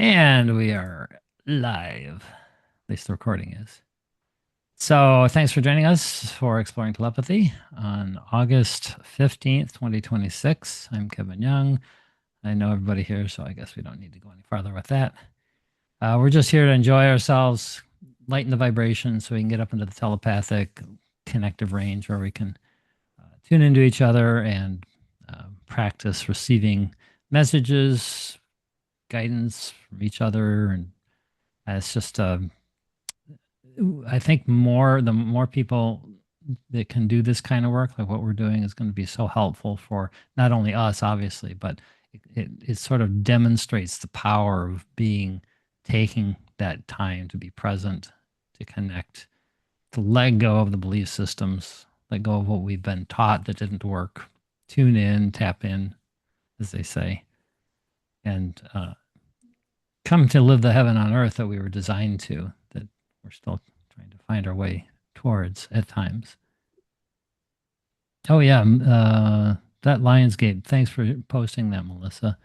And we are live. At least the recording is. So, thanks for joining us for Exploring Telepathy on August 15th, 2026. I'm Kevin Young. I know everybody here, so I guess we don't need to go any farther with that. We're just here to enjoy ourselves, lighten the vibration so we can get up into the telepathic connective range where we can tune into each other and practice receiving messages, guidance from each other. And it's just I think the more people that can do this kind of work, like what we're doing, is going to be so helpful for not only us, obviously, but it sort of demonstrates the power of taking that time to be present, to connect, to let go of the belief systems, let go of what we've been taught that didn't work, tune in, tap in, as they say, and come to live the heaven on earth that we were designed to, that we're still trying to find our way towards at times. Oh yeah, that Lionsgate. Thanks for posting that, Melissa.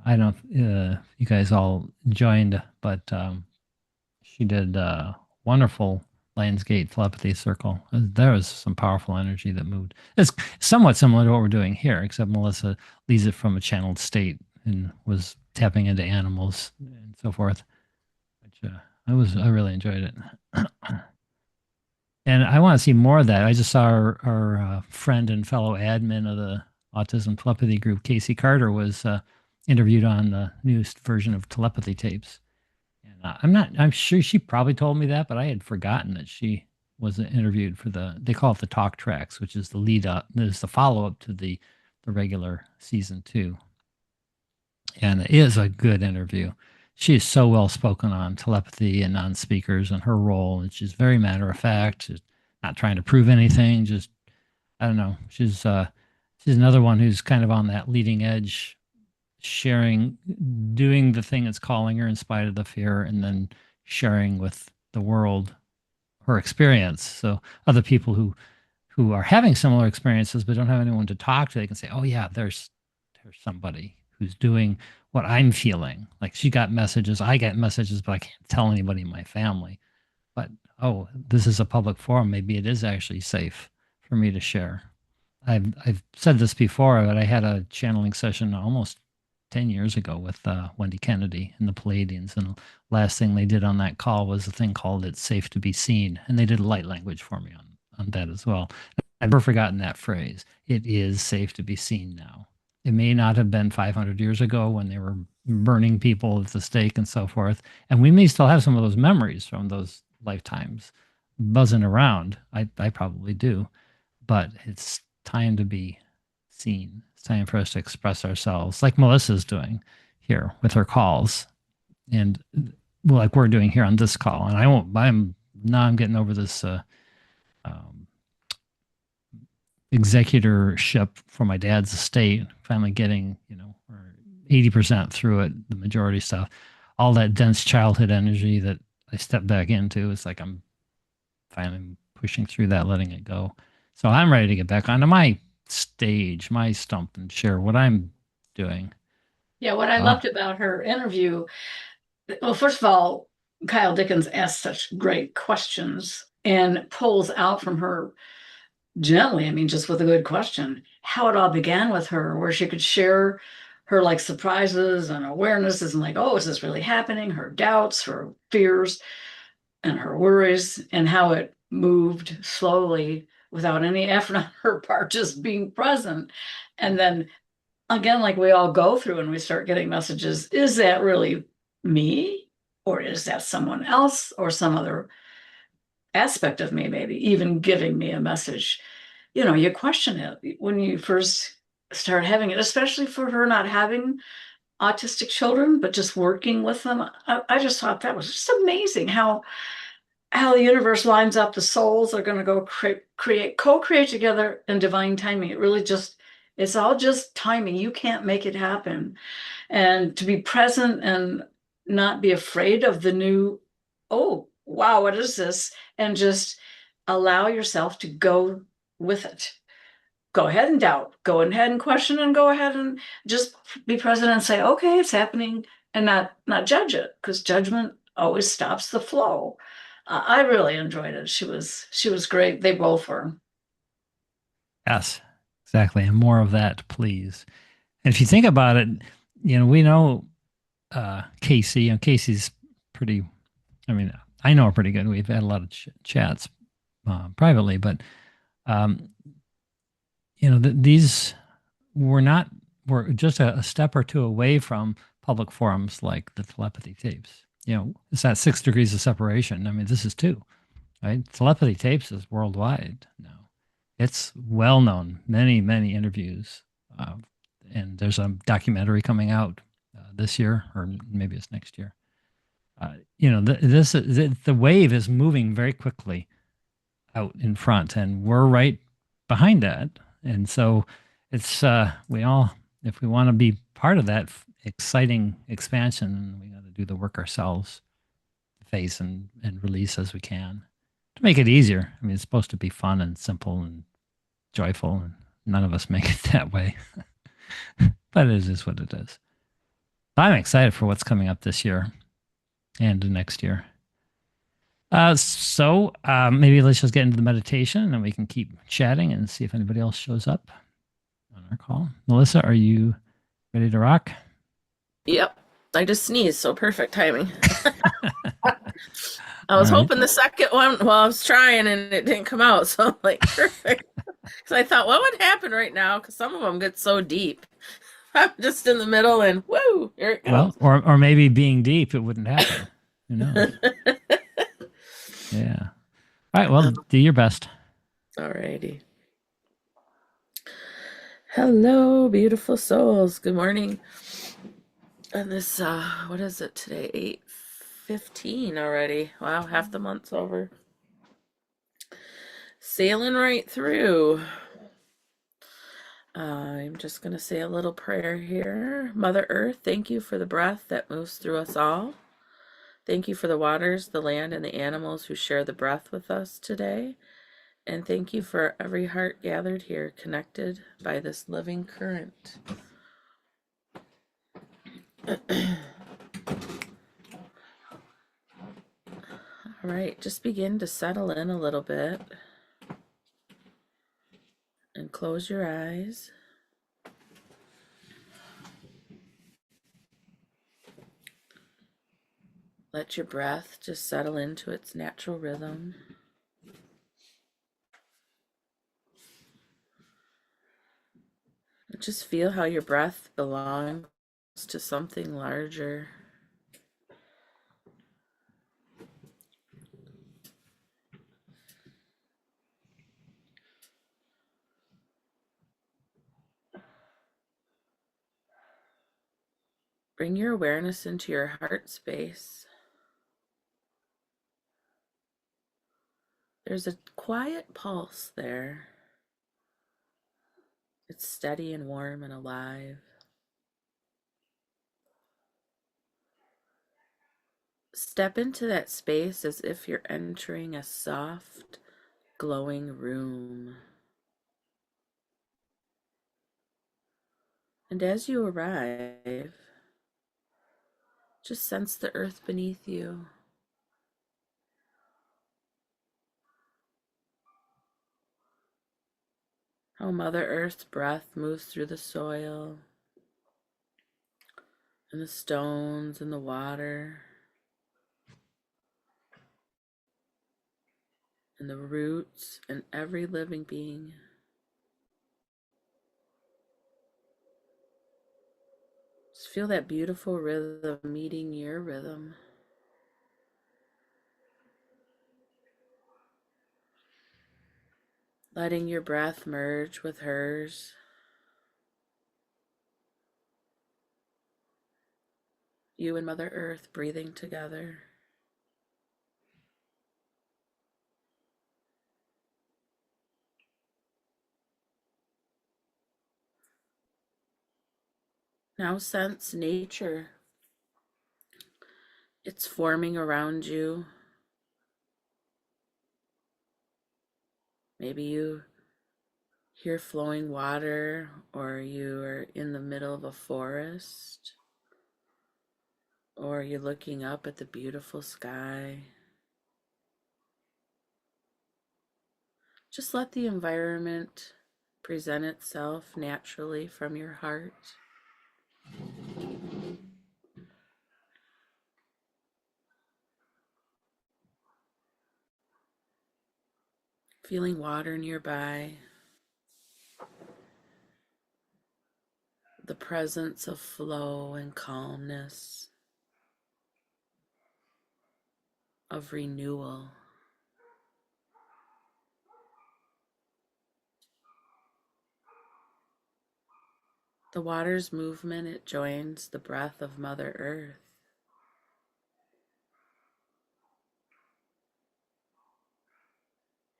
I don't know if you guys all joined, but she did a wonderful Lionsgate telepathy circle. There was some powerful energy that moved. It's somewhat similar to what we're doing here, except Melissa leads it from a channeled state and was tapping into animals and so forth, which I really enjoyed it. And I want to see more of that. I just saw our friend and fellow admin of the Autism Telepathy Group, Casey Carter, was interviewed on the newest version of Telepathy Tapes. And I'm sure she probably told me that, but I had forgotten that she was interviewed for they call it the talk tracks, which is the lead up, is the follow up to the regular season 2. And it is a good interview. She is so well spoken on telepathy and non speakers and her role. And she's very matter of fact. She's not trying to prove anything. Just, I don't know. She's another one who's kind of on that leading edge, sharing, doing the thing that's calling her in spite of the fear, and then sharing with the world her experience. So other people who are having similar experiences but don't have anyone to talk to, they can say, "Oh yeah, there's somebody who's doing what I'm feeling." Like she got messages, I get messages, but I can't tell anybody in my family. But oh, this is a public forum. Maybe it is actually safe for me to share. I've said this before, but I had a channeling session almost 10 years ago with Wendy Kennedy and the Palladians. And the last thing they did on that call was a thing called It's Safe to Be Seen. And they did light language for me on that as well. I've never forgotten that phrase. It is safe to be seen now. It may not have been 500 years ago when they were burning people at the stake and so forth. And we may still have some of those memories from those lifetimes buzzing around. I probably do. But it's time to be seen. It's time for us to express ourselves, like Melissa's doing here with her calls, and like we're doing here on this call. And I'm getting over this um, executorship for my dad's estate. Finally getting, 80% through it, the majority stuff. All that dense childhood energy that I stepped back into. It's like I'm finally pushing through that, letting it go. So I'm ready to get back onto my stage, my stump, and share what I'm doing. Yeah, what I loved about her interview, well, first of all, Kyle Dickens asks such great questions and pulls out from her gently, I mean, just with a good question, how it all began with her, where she could share her like surprises and awarenesses and like, oh, is this really happening? Her doubts, her fears, and her worries, and how it moved slowly without any effort on her part, just being present. And then again, like we all go through and we start getting messages, is that really me? Or is that someone else or some other aspect of me, maybe even giving me a message? You question it when you first start having it, especially for her not having autistic children, but just working with them. I just thought that was just amazing how the universe lines up. The souls are going to go co-create together in divine timing. It really just, it's all just timing. You can't make it happen. And to be present and not be afraid of the new, oh, wow, what is this? And just allow yourself to go with it. Go ahead and doubt, go ahead and question, and go ahead and just be present and say, okay, it's happening. and not judge it, because judgment always stops the flow. I really enjoyed it. She was great. They both were. Yes, exactly. And more of that, please. And if you think about it, we know Casey, and Casey's pretty, I mean, I know her pretty good. We've had a lot of chats privately, but, um, these were not, we're just a step or two away from public forums like the telepathy tapes. It's that 6 degrees of separation. I mean, this is two, right? Telepathy tapes is worldwide now. It's well known, many, many interviews. Uh, and there's a documentary coming out this year, or maybe it's next year. The wave is moving very quickly out in front, and we're right behind that. And so it's we all, if we want to be part of that exciting expansion, we got to do the work ourselves, face and release as we can to make it easier. I mean, it's supposed to be fun and simple and joyful, and none of us make it that way. But it is what it is. I'm excited for what's coming up this year and next year. So maybe let's just get into the meditation and we can keep chatting and see if anybody else shows up on our call. Melissa, are you ready to rock? Yep. I just sneezed, so perfect timing. I All was right. hoping the second one, well, I was trying and it didn't come out, so I'm like, perfect. Because I thought, what would happen right now? Because some of them get so deep. I'm just in the middle and woo, here it Well, goes. or maybe being deep, it wouldn't happen. Who knows? Yeah. All right. Well, do your best. Alrighty. Hello, beautiful souls. Good morning. And this, what is it today? 8:15 already. Wow, half the month's over. Sailing right through. I'm just going to say a little prayer here. Mother Earth, thank you for the breath that moves through us all. Thank you for the waters, the land, and the animals who share the breath with us today. And thank you for every heart gathered here, connected by this living current. All right, just begin to settle in a little bit and close your eyes. Let your breath just settle into its natural rhythm. Just feel how your breath belongs to something larger. Bring your awareness into your heart space. There's a quiet pulse there. It's steady and warm and alive. Step into that space as if you're entering a soft, glowing room. And as you arrive, just sense the earth beneath you. How Mother Earth's breath moves through the soil and the stones and the water and the roots and every living being. Just feel that beautiful rhythm meeting your rhythm. Letting your breath merge with hers. You and Mother Earth breathing together. Now sense nature. It's forming around you. Maybe you hear flowing water, or you are in the middle of a forest. or you're looking up at the beautiful sky. Just let the environment present itself naturally from your heart. Feeling water nearby, the presence of flow and calmness, of renewal. The water's movement, it joins the breath of Mother Earth.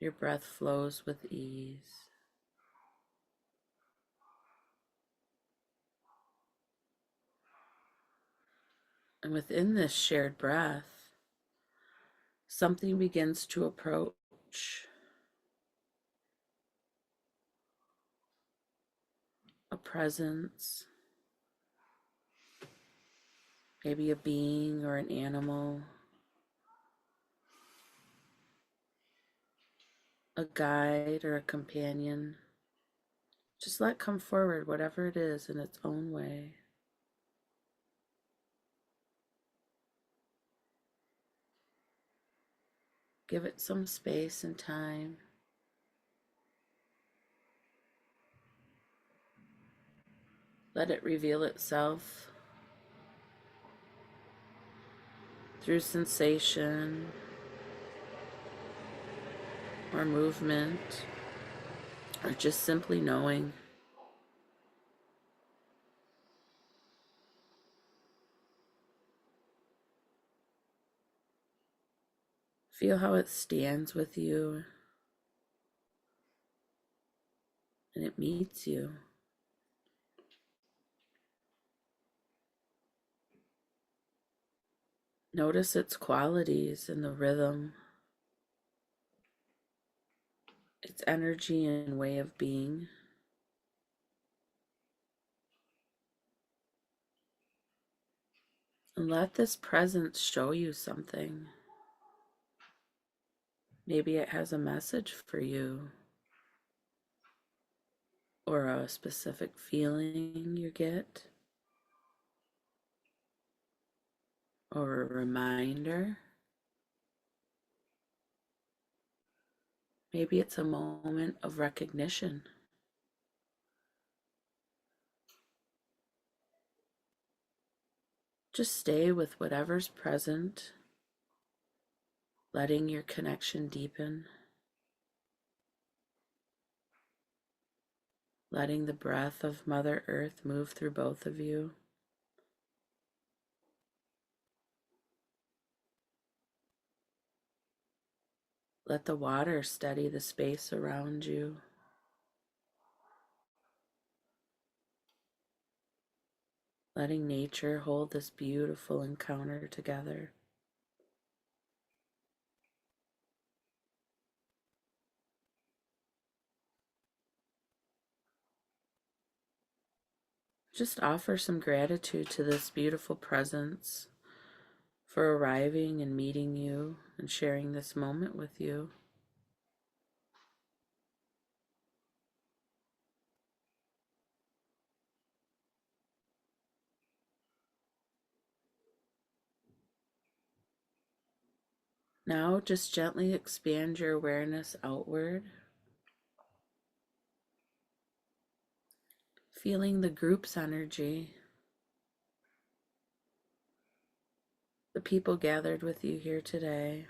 Your breath flows with ease. And within this shared breath, something begins to approach. A presence, maybe a being or an animal, a guide or a companion. Just let come forward whatever it is in its own way. Give it some space and time. Let it reveal itself through sensation or movement or just simply knowing. Feel how it stands with you and it meets you. Notice its qualities and the rhythm, its energy and way of being. And let this presence show you something. Maybe it has a message for you, or a specific feeling you get, or a reminder. Maybe it's a moment of recognition. Just stay with whatever's present, letting your connection deepen, letting the breath of Mother Earth move through both of you. Let the water steady the space around you. Letting nature hold this beautiful encounter together. Just offer some gratitude to this beautiful presence for arriving and meeting you and sharing this moment with you. Now just gently expand your awareness outward, feeling the group's energy, the people gathered with you here today.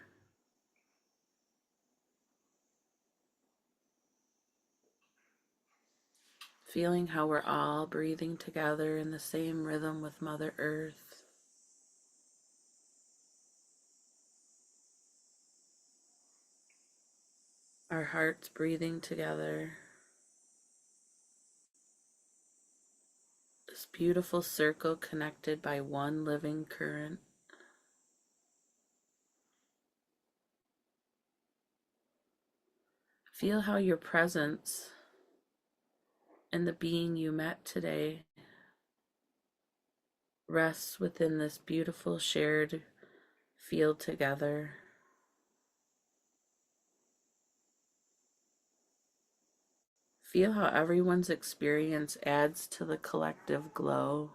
Feeling how we're all breathing together in the same rhythm with Mother Earth. Our hearts breathing together. This beautiful circle connected by one living current. Feel how your presence and the being you met today rests within this beautiful shared field together. Feel how everyone's experience adds to the collective glow.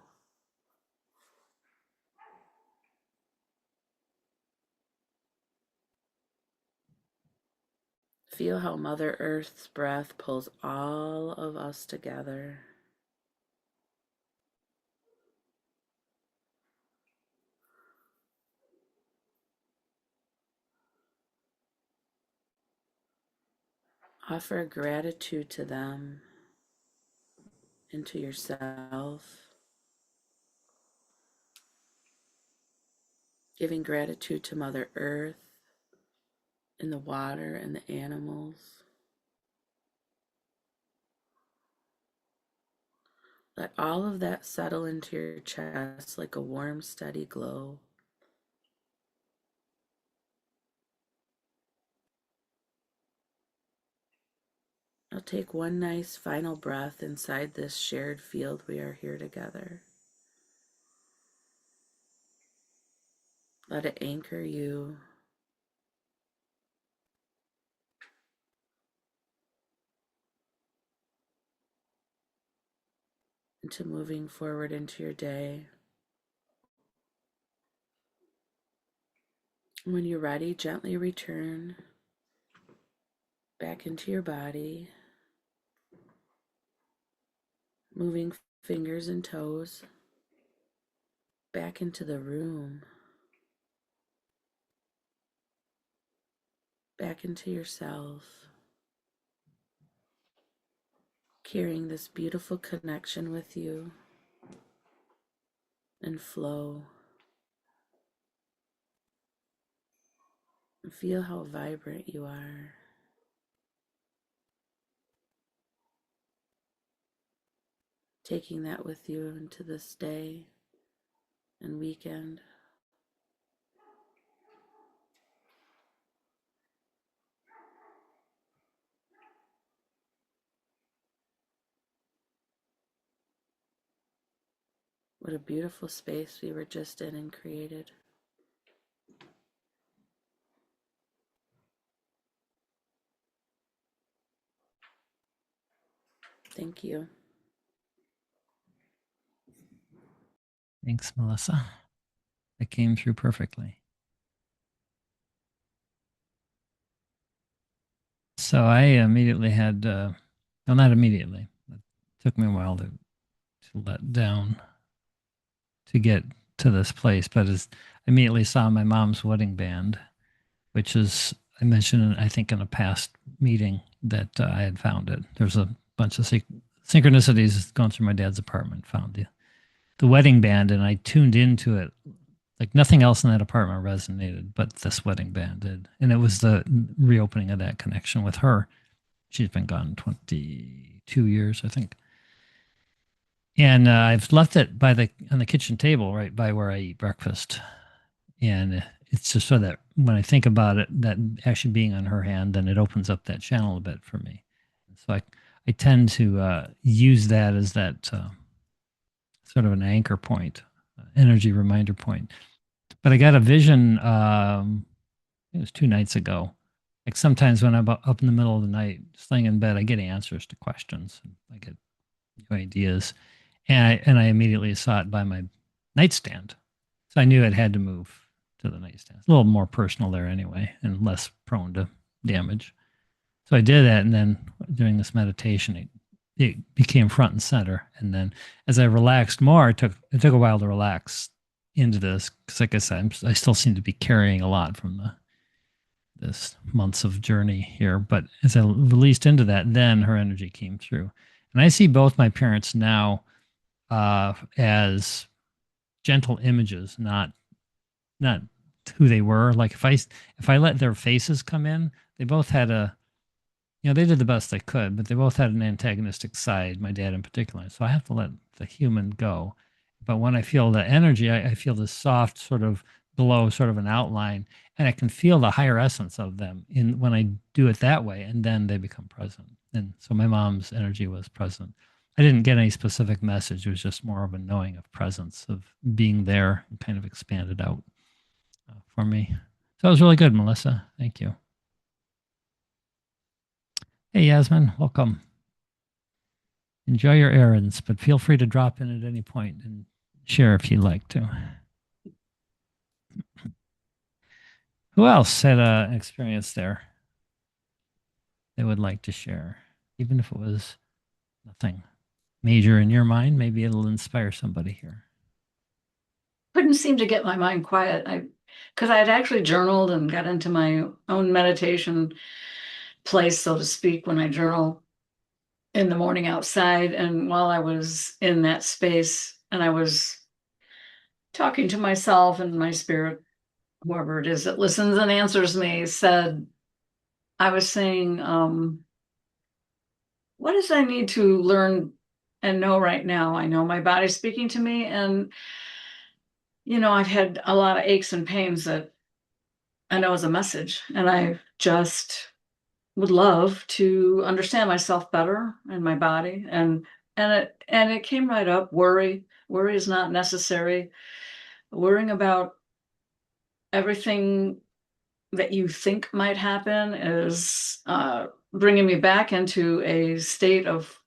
Feel how Mother Earth's breath pulls all of us together. Offer gratitude to them and to yourself. Giving gratitude to Mother Earth and the water and the animals. Let all of that settle into your chest like a warm, steady glow. Now take one nice final breath inside this shared field we are here together. Let it anchor you. Into moving forward into your day. When you're ready, gently return back into your body, moving fingers and toes back into the room, back into yourself, carrying this beautiful connection with you and flow. And feel how vibrant you are. Taking that with you into this day and weekend. What a beautiful space we were just in and created. Thank you. Thanks, Melissa. That came through perfectly. So I immediately had, well, not immediately. It took me a while to let down to get to this place, but as I immediately saw my mom's wedding band, which is, I mentioned, I think, in a past meeting that I had found it. There's a bunch of synchronicities going through my dad's apartment, found the wedding band, and I tuned into it. Like nothing else in that apartment resonated, but this wedding band did. And it was the reopening of that connection with her. She's been gone 22 years, I think. And I've left it on the kitchen table, right by where I eat breakfast. And it's just so that when I think about it, that actually being on her hand, then it opens up that channel a bit for me. So I tend to use that as that sort of an anchor point, energy reminder point. But I got a vision, it was 2 nights ago. Like sometimes when I'm up in the middle of the night, just laying in bed, I get answers to questions. I get new ideas. And I immediately saw it by my nightstand. So I knew it had to move to the nightstand. It's a little more personal there anyway, and less prone to damage. So I did that, and then during this meditation, it became front and center. And then as I relaxed more, it took a while to relax into this because, like I said, I still seem to be carrying a lot from this months of journey here. But as I released into that, then her energy came through, and I see both my parents now as gentle images, not who they were. Like if I let their faces come in, they both had they did the best they could, but they both had an antagonistic side, my dad in particular. So I have to let the human go. But when I feel the energy, I feel this soft sort of glow, sort of an outline, and I can feel the higher essence of them when I do it that way, and then they become present. And so my mom's energy was present. I didn't get any specific message. It was just more of a knowing of presence, of being there, and kind of expanded out for me. So it was really good, Melissa. Thank you. Hey, Yasmin, welcome. Enjoy your errands, but feel free to drop in at any point and share if you'd like to. Who else had an experience there they would like to share? Even if it was nothing major in your mind, maybe it'll inspire somebody here. Couldn't seem to get my mind quiet. Because I had actually journaled and got into my own meditation place, so to speak, when I journal in the morning outside. And while I was in that space and I was talking to myself and my spirit, whoever it is that listens and answers me, said, I was saying, what does I need to learn and know right now? I know my body's speaking to me, and I've had a lot of aches and pains that I know is a message, and I just would love to understand myself better and my body, and it came right up. Worry is not necessary. Worrying about everything that you think might happen is bringing me back into a state of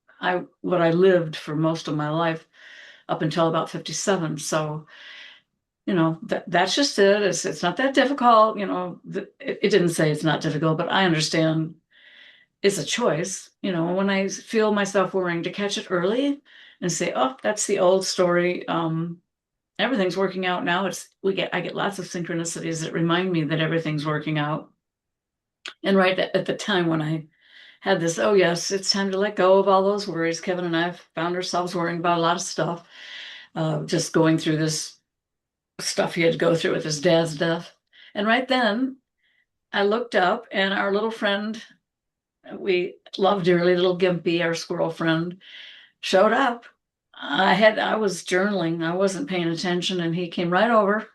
what I lived for most of my life up until about 57. So, that's just it. It's not that difficult. It didn't say it's not difficult, but I understand it's a choice. When I feel myself worrying, to catch it early and say, oh, that's the old story. Everything's working out now. I get lots of synchronicities that remind me that everything's working out. And right at the time when I had this, oh yes, it's time to let go of all those worries. Kevin and I have found ourselves worrying about a lot of stuff. Just going through this stuff he had to go through with his dad's death. And right then I looked up and our little friend, we love dearly, little Gimpy, our squirrel friend, showed up. I was journaling. I wasn't paying attention, and he came right over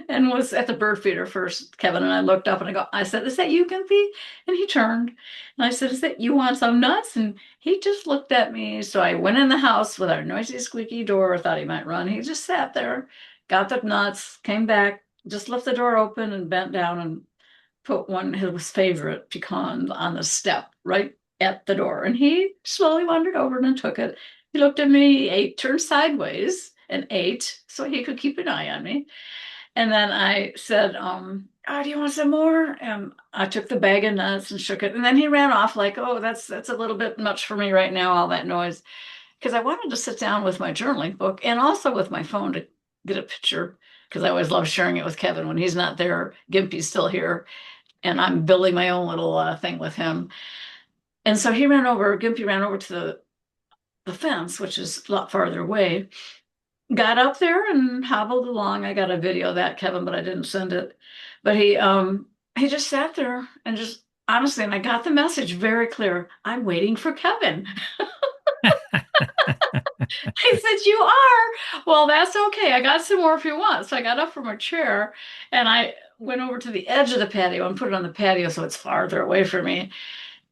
and was at the bird feeder first. Kevin and I looked up, and I said, "Is that you, Gimpy?" And he turned, and I said, "Is that you want some nuts?" And he just looked at me. So I went in the house with our noisy, squeaky door. I thought he might run. He just sat there, got the nuts, came back, just left the door open, and bent down and put one of his favorite pecans on the step right at the door. And he slowly wandered over and took it. He looked at me, ate, turned sideways and ate so he could keep an eye on me. And then I said, oh, do you want some more? And I took the bag of nuts and shook it. And then he ran off like, oh, that's a little bit much for me right now, all that noise. Because I wanted to sit down with my journaling book and also with my phone to get a picture, because I always love sharing it with Kevin. When he's not there, Gimpy's still here, and I'm building my own little thing with him. And so Gimpy ran over to the fence, which is a lot farther away, got up there and hobbled along. I got a video of that, Kevin, but I didn't send it. But he just sat there and just honestly, and I got the message very clear. I'm waiting for Kevin. I said, you are? Well, that's okay. I got some more if you want. So I got up from a chair and I went over to the edge of the patio and put it on the patio so it's farther away from me.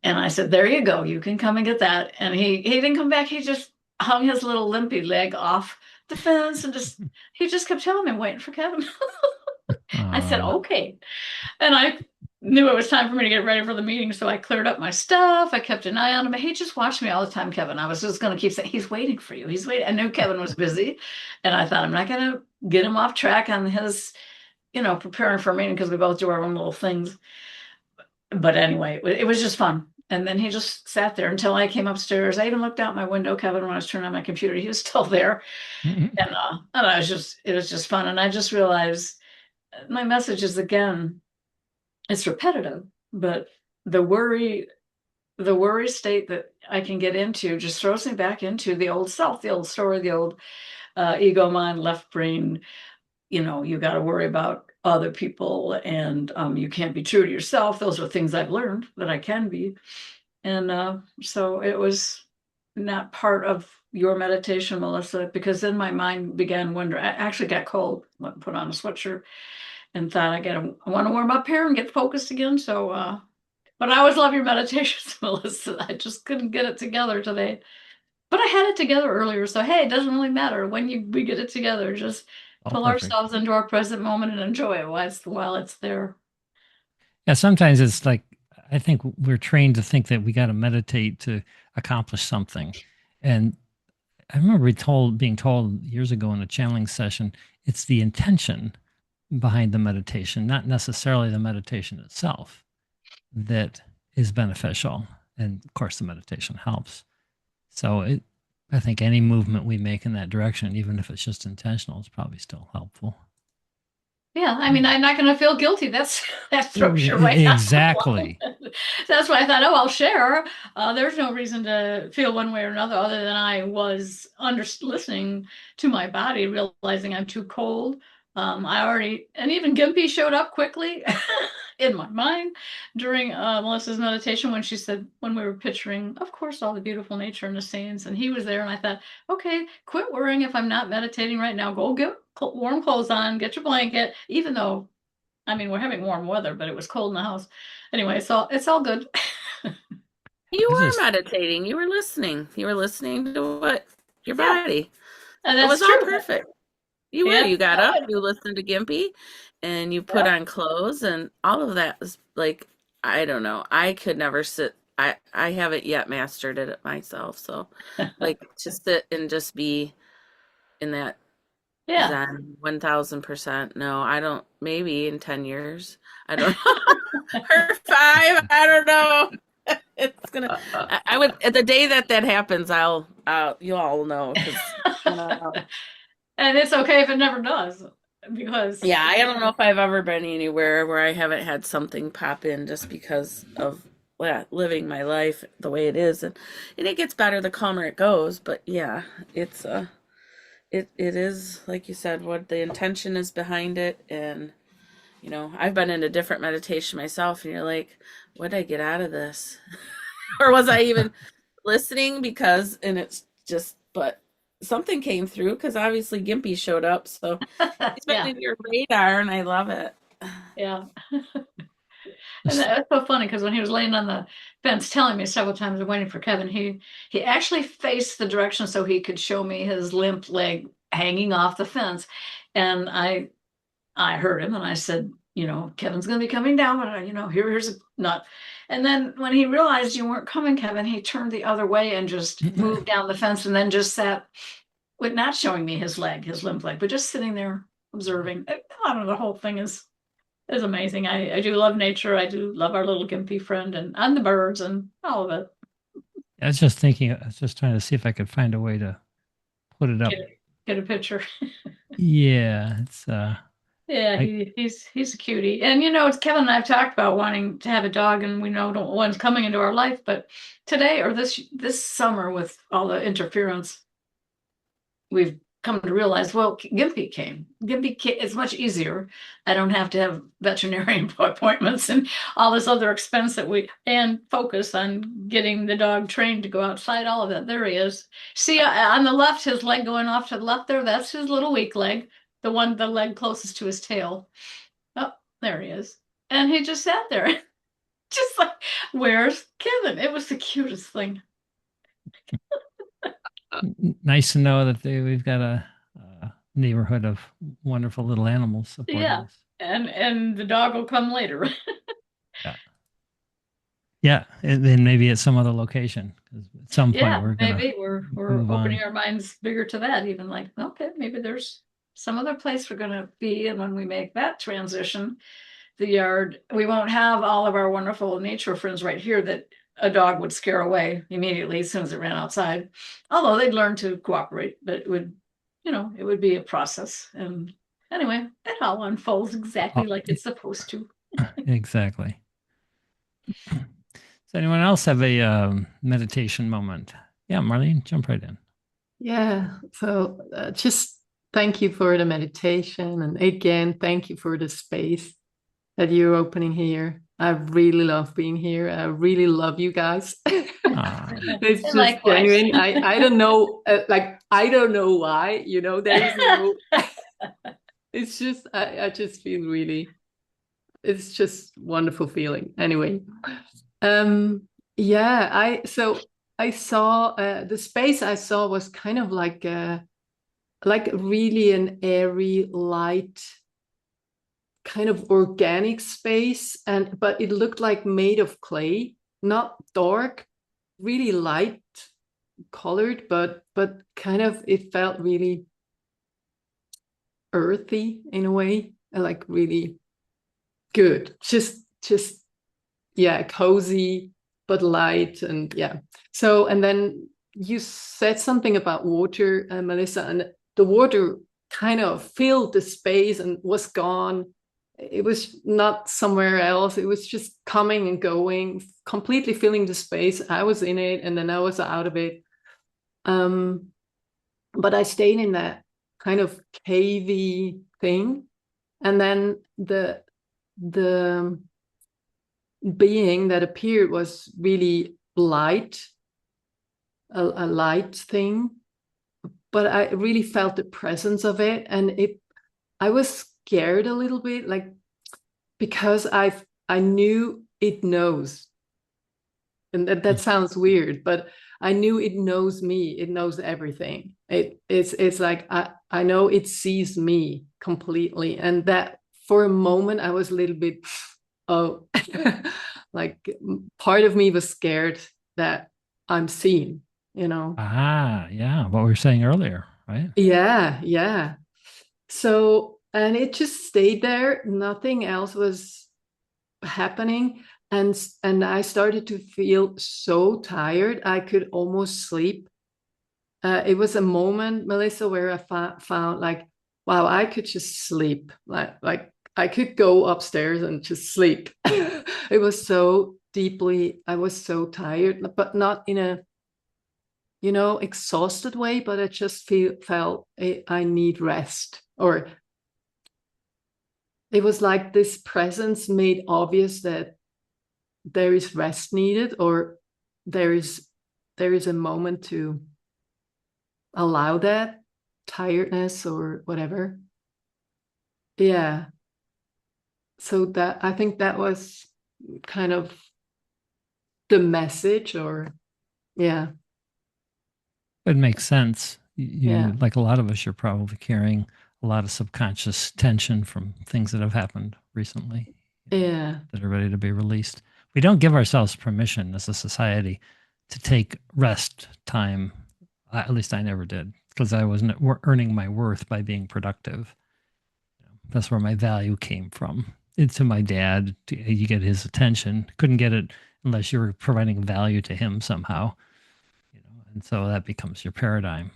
And I said, there you go. You can come and get that. And he didn't come back. He just hung his little limpy leg off the fence and he just kept telling me, I'm waiting for Kevin. I said, okay. And I knew it was time for me to get ready for the meeting. So I cleared up my stuff. I kept an eye on him. He just watched me all the time, Kevin. I was just going to keep saying, he's waiting for you. He's waiting. I knew Kevin was busy. And I thought, I'm not going to get him off track on his, preparing for a meeting, because we both do our own little things. But anyway, it was just fun. And then he just sat there until I came upstairs. I even looked out my window, Kevin, when I was turning on my computer. He was still there. And it was just fun. And I just realized my message is, again, it's repetitive, but the worry state that I can get into just throws me back into the old self, the old story, the old ego mind, left brain. You got to worry about other people, and you can't be true to yourself. Those are things I've learned that I can be. And so it was not part of your meditation, Melissa, because then my mind began wondering. I actually got cold, put on a sweatshirt, and thought I want to warm up here and get focused again. So, but I always love your meditations, Melissa. I just couldn't get it together today. But I had it together earlier, so hey, it doesn't really matter when we get it together. Just Oh, pull perfect. ourselves into our present moment and enjoy it while it's there. Yeah, sometimes it's like I think we're trained to think that we got to meditate to accomplish something. And I remember being told years ago in a channeling session, it's the intention behind the meditation, not necessarily the meditation itself, that is beneficial. And of course, the meditation helps. So I think any movement we make in that direction, even if it's just intentional, is probably still helpful. Yeah, I mean, I'm not going to feel guilty. That's for sure right now. Exactly. That's why I thought, oh, I'll share. There's no reason to feel one way or another other than I was listening to my body, realizing I'm too cold. And even Gimpy showed up quickly in my mind during Melissa's meditation when she said, when we were picturing, of course, all the beautiful nature and the scenes, and he was there, and I thought, okay, quit worrying if I'm not meditating right now. Go get warm clothes on, get your blanket, even though, I mean, we're having warm weather, but it was cold in the house. Anyway, so it's all good. You I were just, meditating. You were listening. You were listening to what your Yeah, body. and It that's was all true. perfect. You were. Yeah, You got up, you listened to Gimpy, and you put yeah. on clothes, and all of that was like, I don't know. I could never sit. I haven't yet mastered it myself. So, like, to sit and just be in that Yeah. Zen 1000%. No, I don't. Maybe in 10 years. I don't know. Or five. I don't know. It's gonna. I would. At the day that happens, you all know because. And it's okay if it never does, because Yeah, I don't know if I've ever been anywhere where I haven't had something pop in just because of living my life the way it is, and it gets better the calmer it goes. But yeah, it's it is like you said, what the intention is behind it, and I've been in a different meditation myself, and you're like, what did I get out of this, or was I even listening? Because and it's just, but something came through because obviously Gimpy showed up, so. It's been yeah, in your radar, and I love it. yeah. And that's so funny because when he was laying on the fence telling me several times I'm waiting for Kevin, he actually faced the direction so he could show me his limp leg hanging off the fence. And I heard him and I said, Kevin's going to be coming down, but here's a nut. And then when he realized you weren't coming, Kevin, he turned the other way and just moved down the fence and then just sat with not showing me his limp leg, but just sitting there observing. I don't know, the whole thing is amazing. I do love nature. I do love our little gimpy friend and the birds and all of it. I was just thinking, I was just trying to see if I could find a way to put it up. Get a picture. Yeah, it's Yeah, I he's a cutie. And it's Kevin and I've talked about wanting to have a dog, and we know one's coming into our life, but today or this summer with all the interference, we've come to realize, well, Gimpy came. It's much easier. I don't have to have veterinarian appointments and all this other expense and focus on getting the dog trained to go outside, all of that. There he is. See, on the left, his leg going off to the left there, that's his little weak leg, the leg closest to his tail. Oh, there he is. And he just sat there, just like, where's Kevin? It was the cutest thing. nice to know that we've got a neighborhood of wonderful little animals supporting Yeah. us. And the dog will come later. Yeah, yeah, and then maybe at some other location because at some point Yeah, we're gonna maybe we're move opening on. our minds bigger to that, even like, okay, maybe there's some other place we're gonna be, and when we make that transition, the yard, we won't have all of our wonderful nature friends right here that a dog would scare away immediately as soon as it ran outside. Although they'd learn to cooperate, but it would be a process. And anyway, it all unfolds exactly Oh, like it's supposed to. exactly. Does anyone else have a meditation moment? Yeah, Marlene, jump right in. Yeah, so just thank you for the meditation. And again, thank you for the space that you're opening here. I really love being here. I really love you guys. It's just Likewise. genuine. I don't know, I don't know why, there's no, it's just, I just feel really, it's just wonderful feeling. Anyway, yeah, so I saw the space I saw was kind of like really an airy, light, kind of organic space, and but it looked like made of clay, not dark, really light colored, but kind of it felt really earthy in a way, like really good. Just yeah, cozy but light, and yeah. So and then you said something about water, Melissa, and the water kind of filled the space and was gone. It was not somewhere else. It was just coming and going, completely filling the space. I was in it and then I was out of it. Um, but I stayed in that kind of cavey thing. And then the being that appeared was really light, a light thing. But I really felt the presence of it. And I was scared a little bit, like because I knew it knows. And that sounds weird, but I knew it knows me. It knows everything. It's like I know it sees me completely. And that for a moment I was a little bit, oh, like part of me was scared that I'm seen, you know. Ah, yeah, what we were saying earlier, right? Yeah, yeah. So, and it just stayed there. Nothing else was happening. And I started to feel so tired. I could almost sleep. It was a moment, Melissa, where I found like, wow, I could just sleep. Like I could go upstairs and just sleep. It was so deeply, I was so tired, but not in a, exhausted way, but I just felt I need rest. Or it was like this presence made obvious that there is rest needed, or there is a moment to allow that tiredness or whatever. Yeah. So that I think that was kind of the message, or yeah, It makes sense. yeah, Like a lot of us, you're probably carrying a lot of subconscious tension from things that have happened recently, yeah, that are ready to be released. We don't give ourselves permission as a society to take rest time. At least I never did, because I wasn't earning my worth by being productive. That's where my value came from. It's to my dad. You get his attention. Couldn't get it unless you were providing value to him somehow. And so that becomes your paradigm.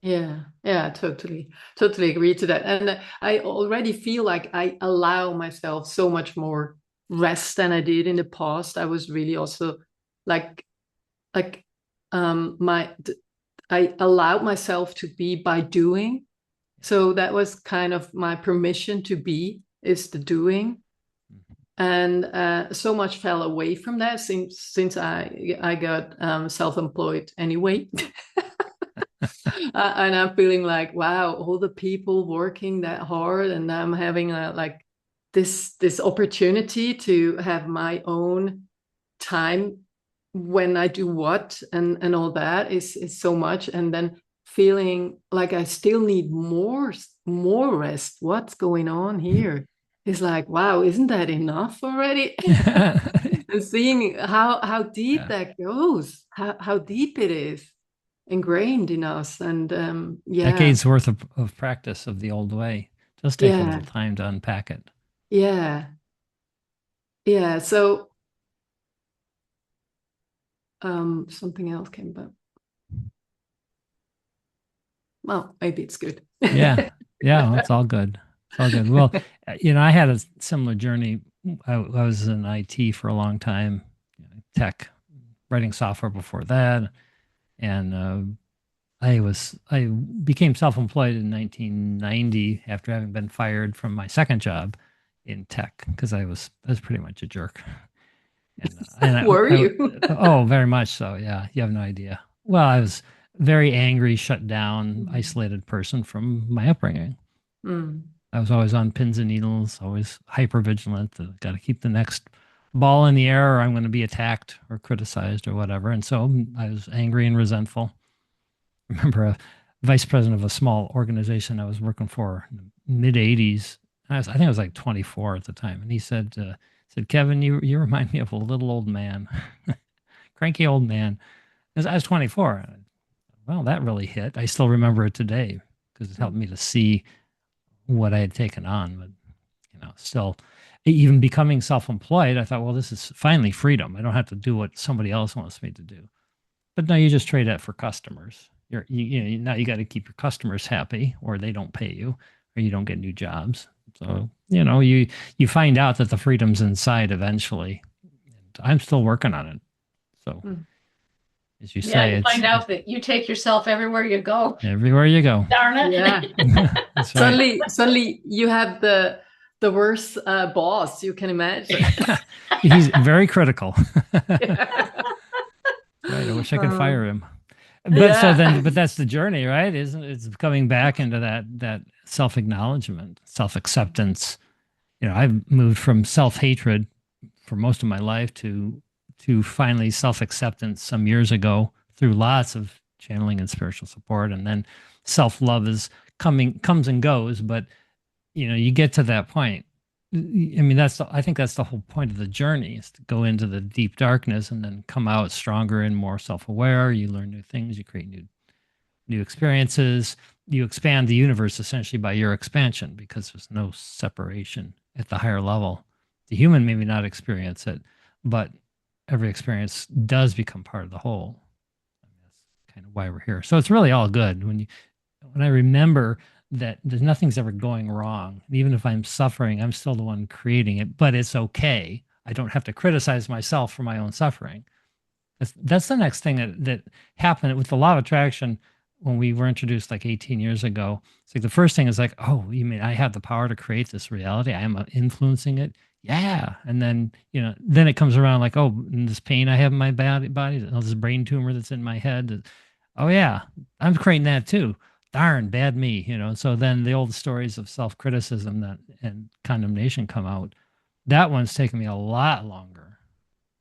yeah. Totally agree to that. And I already feel like I allow myself so much more rest than I did in the past. I was really also like like my I allowed myself to be by doing. So that was kind of my permission to be, is the doing. And so much fell away from that since I got self-employed anyway. And I'm feeling like, wow, all the people working that hard, and I'm having like this opportunity to have my own time when I do what, and all that is so much. And then feeling like I still need more rest. What's going on here? It's like, wow, isn't that enough already? And seeing how deep Yeah. that goes, how deep it is ingrained in us. And yeah, Decades worth of practice of the old way. Just take a yeah, little time to unpack it. yeah, yeah. So something else came up. Well, maybe it's good. Yeah. Yeah. It's all good. It's all good. Well, I had a similar journey. I was in IT for a long time, tech, writing software before that. And I became self-employed in 1990 after having been fired from my second job in tech, because I was pretty much a jerk. Were you? Oh, very much so. Yeah, you have no idea. Well, I was very angry, shut down, isolated person from my upbringing. Mm. I was always on pins and needles, always hyper vigilant. Got to keep the next ball in the air or I'm going to be attacked or criticized or whatever. And so I was angry and resentful. I remember a vice president of a small organization I was working for in the mid 80s. I think I was like 24 at the time. And he said, Kevin, you remind me of a little old man, cranky old man. As I was 24. Well, that really hit. I still remember it today because it helped me to see what I had taken on. But, still, even becoming self-employed, I thought, well, this is finally freedom. I don't have to do what somebody else wants me to do. But no, you just trade that for customers. Now you got to keep your customers happy, or they don't pay you, or you don't get new jobs. So you find out that the freedom's inside eventually. And I'm still working on it. So, as you say, you find out that you take yourself everywhere you go. Everywhere you go. Darn it! Yeah. That's right. Suddenly, you have the worst boss you can imagine. He's very critical. Right. I wish I could fire him. But that's the journey, right? It's coming back into that self-acknowledgement, self-acceptance. I've moved from self-hatred for most of my life to finally self-acceptance some years ago through lots of channeling and spiritual support. And then self-love comes and goes, but you get to that point. I mean, I think that's the whole point of the journey, is to go into the deep darkness and then come out stronger and more self-aware. You learn new things, you create new experiences, you expand the universe essentially by your expansion, because there's no separation at the higher level. The human maybe not experience it, but every experience does become part of the whole. That's kind of why we're here. So it's really all good when I remember that nothing's ever going wrong. And even if I'm suffering, I'm still the one creating it, but it's okay. I don't have to criticize myself for my own suffering. That's the next thing that happened with the law of attraction when we were introduced like 18 years ago. It's like the first thing is like, oh, you mean I have the power to create this reality? I am influencing it. Yeah. And then, then it comes around like, oh, this pain I have in my body, this brain tumor that's in my head. Oh yeah, I'm creating that too. Darn, bad me, So then the old stories of self-criticism and condemnation come out. That one's taken me a lot longer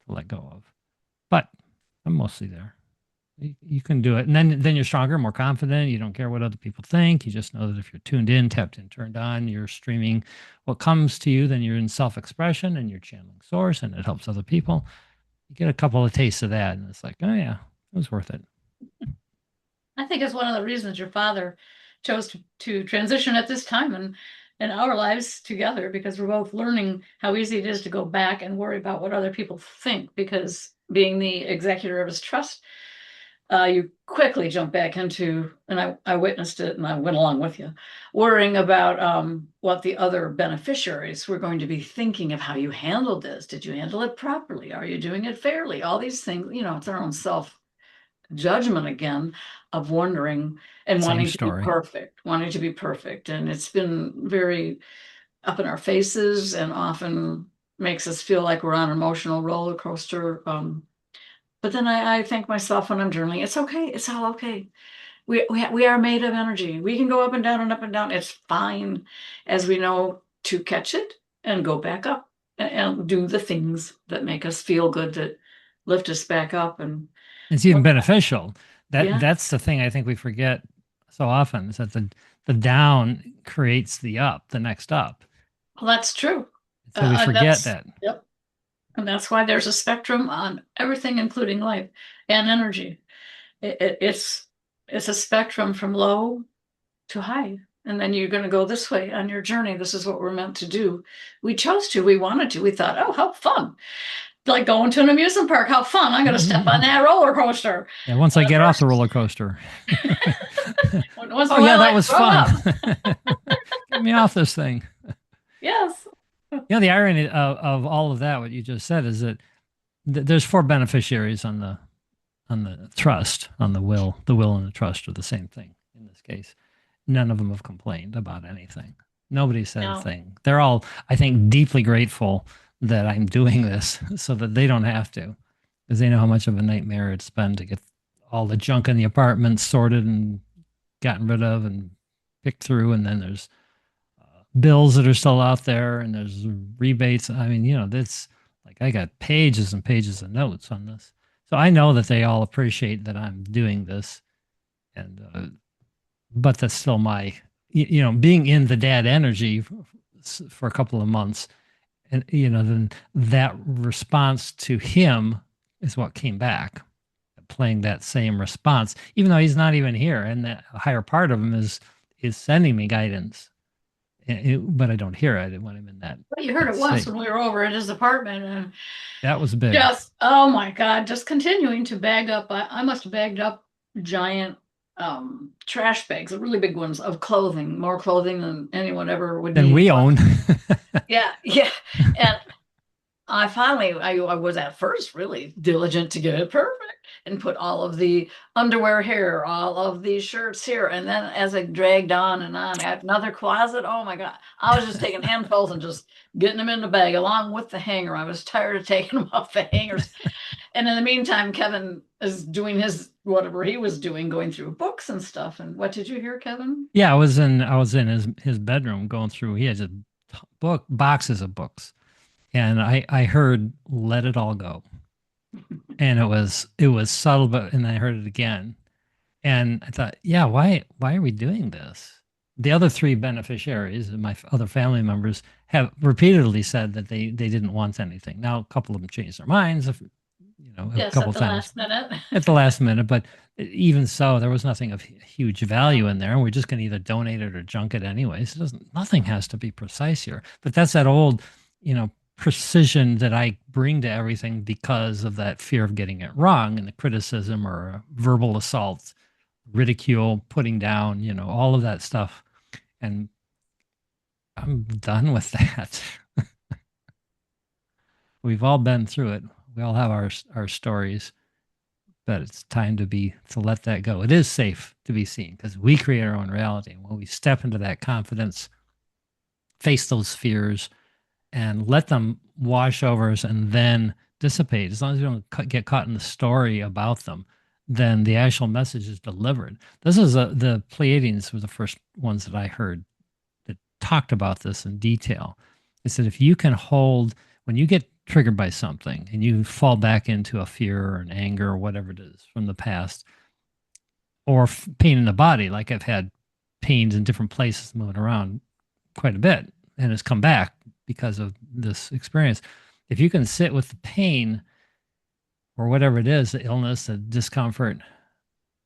to let go of, but I'm mostly there. You can do it, and then you're stronger, more confident. You don't care what other people think. You just know that if you're tuned in, tapped in, turned on, you're streaming what comes to you. Then you're in self-expression and you're channeling source, and it helps other people. You get a couple of tastes of that, and it's like, oh yeah, it was worth it. I think it's one of the reasons your father chose to transition at this time in our lives together, because we're both learning how easy it is to go back and worry about what other people think, because being the executor of his trust, you quickly jump back into, and I witnessed it and I went along with you, worrying about what the other beneficiaries were going to be thinking of how you handled this. Did you handle it properly? Are you doing it fairly? All these things, it's our own self judgment again of wondering and wanting to be perfect. And it's been very up in our faces and often makes us feel like we're on an emotional roller coaster. But then I thank myself when I'm journaling. It's okay. It's all okay. We are made of energy. We can go up and down and up and down. It's fine, as we know to catch it and go back up and do the things that make us feel good, that lift us back up. And it's even beneficial. That's the thing I think we forget so often, is that the down creates the up, the next up. Well, that's true. So we forget that. Yep. And that's why there's a spectrum on everything, including life and energy. It's a spectrum from low to high. And then you're going to go this way on your journey. This is what we're meant to do. We chose to, we wanted to, we thought, oh, how fun. Like going to an amusement park, how fun. I'm going to step on that roller coaster. Yeah, once I get off the roller coaster. That was fun. Get me off this thing. Yes. The irony of all of that, what you just said, is that there's 4 beneficiaries on the trust, on the will. The will and the trust are the same thing in this case. None of them have complained about anything. Nobody said a thing. They're all, I think, deeply grateful that I'm doing this so that they don't have to, because they know how much of a nightmare it's been to get all the junk in the apartment sorted and gotten rid of and picked through. And then there's bills that are still out there, and there's rebates. I mean, that's Like I got pages and pages of notes on this. So I know that they all appreciate that I'm doing this. And, but that's still my, being in the dad energy for a couple of months. And, then that response to him is what came back, playing that same response, even though he's not even here. And that higher part of him is sending me guidance. But I don't hear it when I'm in that. But you heard it once when we were over at his apartment, and that was big. Just, oh my God, just continuing to bag up. I must have bagged up giant trash bags, really big ones of clothing, more clothing than anyone ever would than need. we own. Yeah. And I was at first really diligent to get it perfect and put all of the underwear here, all of these shirts here. And then as it dragged on and on, I had another closet. Oh my God. I was just taking handfuls and just getting them in the bag along with the hanger. I was tired of taking them off the hangers. And in the meantime, Kevin is doing his whatever he was doing, going through books and stuff. And what did you hear, Kevin? Yeah, I was in his bedroom going through. He has boxes of books, and I heard "Let It All Go," and it was subtle, but and I heard it again, and I thought, yeah, why are we doing this? The other three beneficiaries, my other family members, have repeatedly said that they didn't want anything. Now, a couple of them changed their minds, a couple times at the last minute. But even so, there was nothing of huge value in there. We're just going to either donate it or junk it anyways. Nothing has to be precise here. But that's that old, precision that I bring to everything because of that fear of getting it wrong and the criticism or verbal assault, ridicule, putting down, all of that stuff. And I'm done with that. We've all been through it. We all have our stories, but it's time to let that go. It is safe to be seen because we create our own reality. And when we step into that confidence, face those fears, and let them wash over us and then dissipate, as long as you don't get caught in the story about them, then the actual message is delivered. This is the Pleiadians were the first ones that I heard that talked about this in detail. They said if you can hold, when you get triggered by something and you fall back into a fear or an anger or whatever it is from the past, or pain in the body, like I've had pains in different places moving around quite a bit and it's come back because of this experience. If you can sit with the pain or whatever it is, the illness, the discomfort,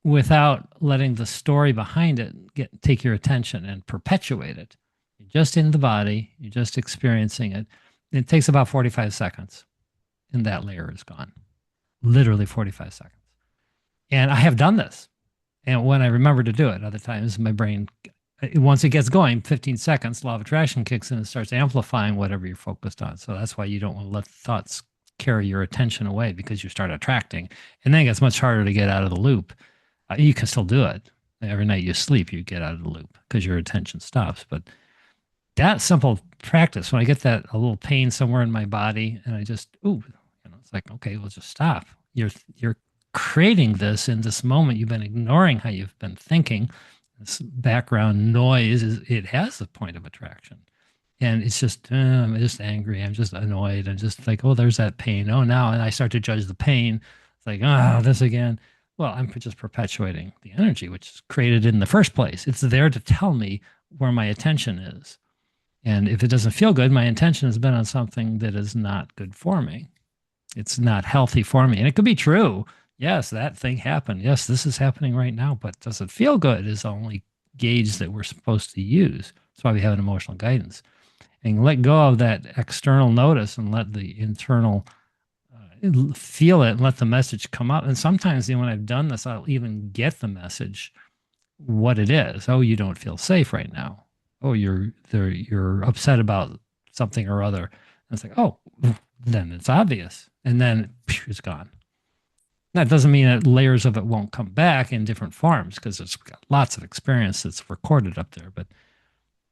without letting the story behind it take your attention and perpetuate it, you're just in the body, you're just experiencing it. It takes about 45 seconds and that layer is gone. Literally 45 seconds. And I have done this. And when I remember to do it, other times my brain, once it gets going, 15 seconds, law of attraction kicks in and starts amplifying whatever you're focused on. So that's why you don't want to let thoughts carry your attention away, because you start attracting. And then it gets much harder to get out of the loop. You can still do it. Every night you sleep, you get out of the loop because your attention stops. But that simple practice, when I get a little pain somewhere in my body and I just, it's like, okay, we'll just stop. You're creating this in this moment. You've been ignoring how you've been thinking. This background noise it has a point of attraction. And it's just, I'm just angry. I'm just annoyed. And just like, oh, there's that pain. Oh, now. And I start to judge the pain. It's like, this again. Well, I'm just perpetuating the energy, which is created in the first place. It's there to tell me where my attention is. And if it doesn't feel good, my intention has been on something that is not good for me. It's not healthy for me. And it could be true. Yes, that thing happened. Yes, this is happening right now. But does it feel good is the only gauge that we're supposed to use. That's why we have an emotional guidance. And let go of that external notice and let the internal feel it and let the message come up. And sometimes when I've done this, I'll even get the message, what it is. Oh, you don't feel safe right now. Oh, you're upset about something or other. And it's like, oh, then it's obvious. And then it's gone. That doesn't mean that layers of it won't come back in different forms, because it's got lots of experience that's recorded up there. But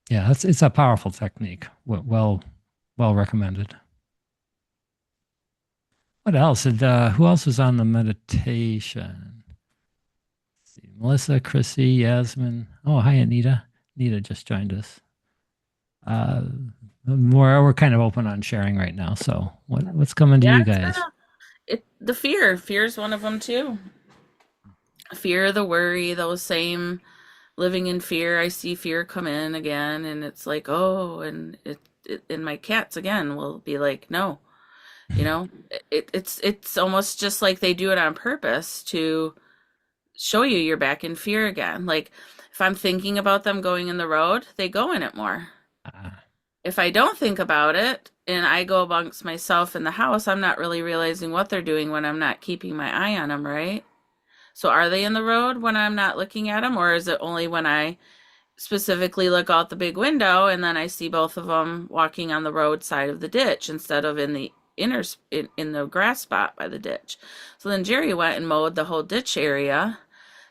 yeah, it's a powerful technique. Well recommended. What else? Who else was on the meditation? Let's see, Melissa, Chrissy, Yasmin. Oh, hi, Anita. Anita just joined us. we're kind of open on sharing right now. So what's coming to Yeah, you guys? the fear is one of them too. Fear, the worry, those same living in fear. I see fear come in again, and it's like, oh, and and my cats again will be like, no, you know, it's almost just like they do it on purpose to show you you're back in fear again. Like if I'm thinking about them going in the road, they go in it more. Uh, If I don't think about it and I go amongst myself in the house, I'm not really realizing what they're doing when I'm not keeping my eye on them, right? So are they in the road when I'm not looking at them, or is it only when I specifically look out the big window and then I see both of them walking on the road side of the ditch instead of in the in the grass spot by the ditch? So then Jerry went and mowed the whole ditch area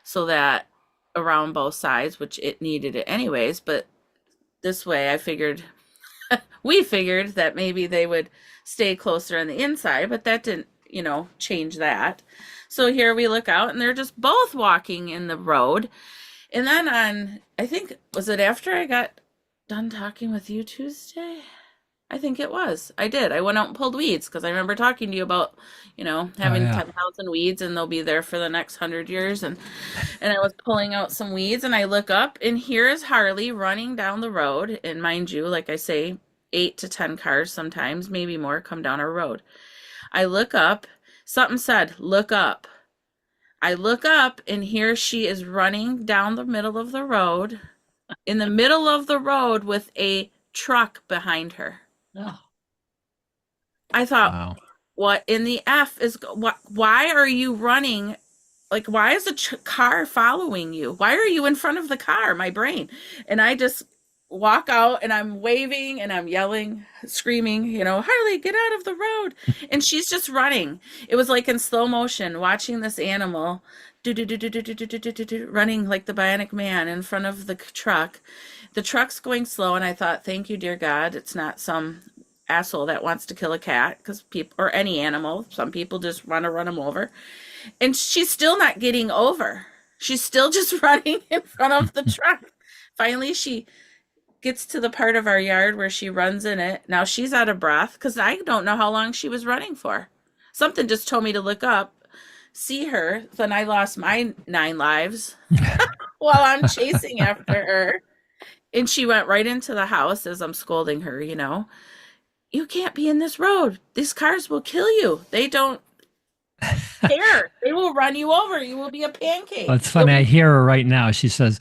so that around both sides, which it needed it anyways, but this way we figured that maybe they would stay closer on the inside, but that didn't, change that. So here we look out and they're just both walking in the road. And then I think, was it after I got done talking with you Tuesday? I think it was. I did. I went out and pulled weeds because I remember talking to you about, oh having yeah. 10,000 weeds and they'll be there for the next 100 years. And I was pulling out some weeds and I look up and here is Harley running down the road. And mind you, like I say, 8 to 10 cars sometimes, maybe more, come down our road. I look up, something said, look up. I look up and here she is running down the middle of the road, in the middle of the road with a truck behind her. Oh. I thought, Wow. what in the F is, why are you running? Like, why is a car following you? Why are you in front of the car? My brain. And I just walk out and I'm waving and I'm yelling, screaming, Harley, get out of the road. And she's just running. It was like in slow motion, watching this animal running like the Bionic Man in front of the truck. The truck's going slow, and I thought, thank you, dear God, it's not some asshole that wants to kill a cat, because people, or any animal, some people just want to run them over. And she's still not getting over. She's still just running in front of the truck. Finally, she gets to the part of our yard where she runs in it. Now she's out of breath because I don't know how long she was running for. Something just told me to look up, see her. Then I lost my 9 lives while I'm chasing after her. And she went right into the house as I'm scolding her, You can't be in this road. These cars will kill you. They don't care. They will run you over. You will be a pancake. Well, it's funny. I hear her right now. She says,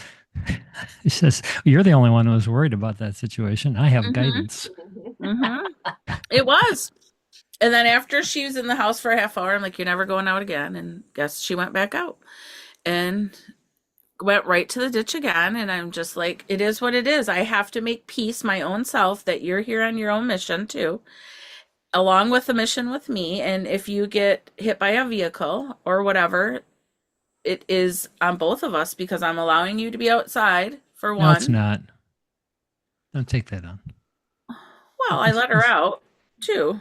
you're the only one who was worried about that situation. I have guidance. It was. And then after she was in the house for a half hour, I'm like, you're never going out again. And guess she went back out and went right to the ditch again. And I'm just like, it is what it is. I have to make peace my own self that you're here on your own mission too, along with the mission with me. And if you get hit by a vehicle or whatever, it is on both of us because I'm allowing you to be outside for one. No, it's not. Don't take that on. Well, I let her out too,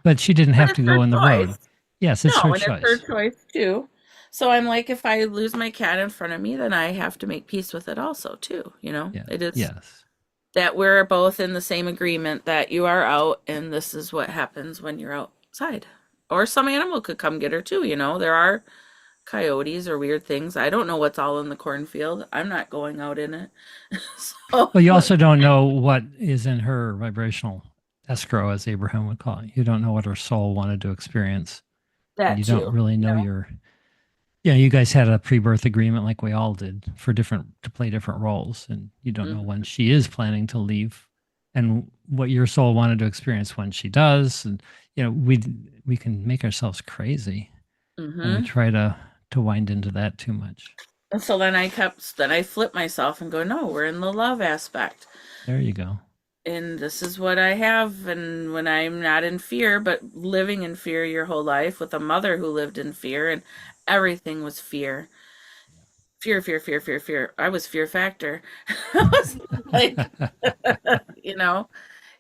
But she didn't have to go in the road. Yes, it's her choice. It's her choice too. So I'm like, if I lose my cat in front of me, then I have to make peace with it also too, Yeah. It is Yes. that we're both in the same agreement that you are out and this is what happens when you're outside. Or some animal could come get her too, There are coyotes or weird things. I don't know what's all in the cornfield. I'm not going out in it. Well, you also don't know what is in her vibrational escrow, as Abraham would call it. You don't know what her soul wanted to experience. That you too, don't really know you guys had a pre-birth agreement like we all did to play different roles, and you don't know when she is planning to leave and what your soul wanted to experience when she does. And we can make ourselves crazy when we try to wind into that too much. And so then I flip myself and go, no, we're in the love aspect. There you go. And this is what I have. And when I'm not in fear, but living in fear your whole life with a mother who lived in fear, and everything was fear. Fear, fear, fear, fear, fear. I was fear factor. I was like,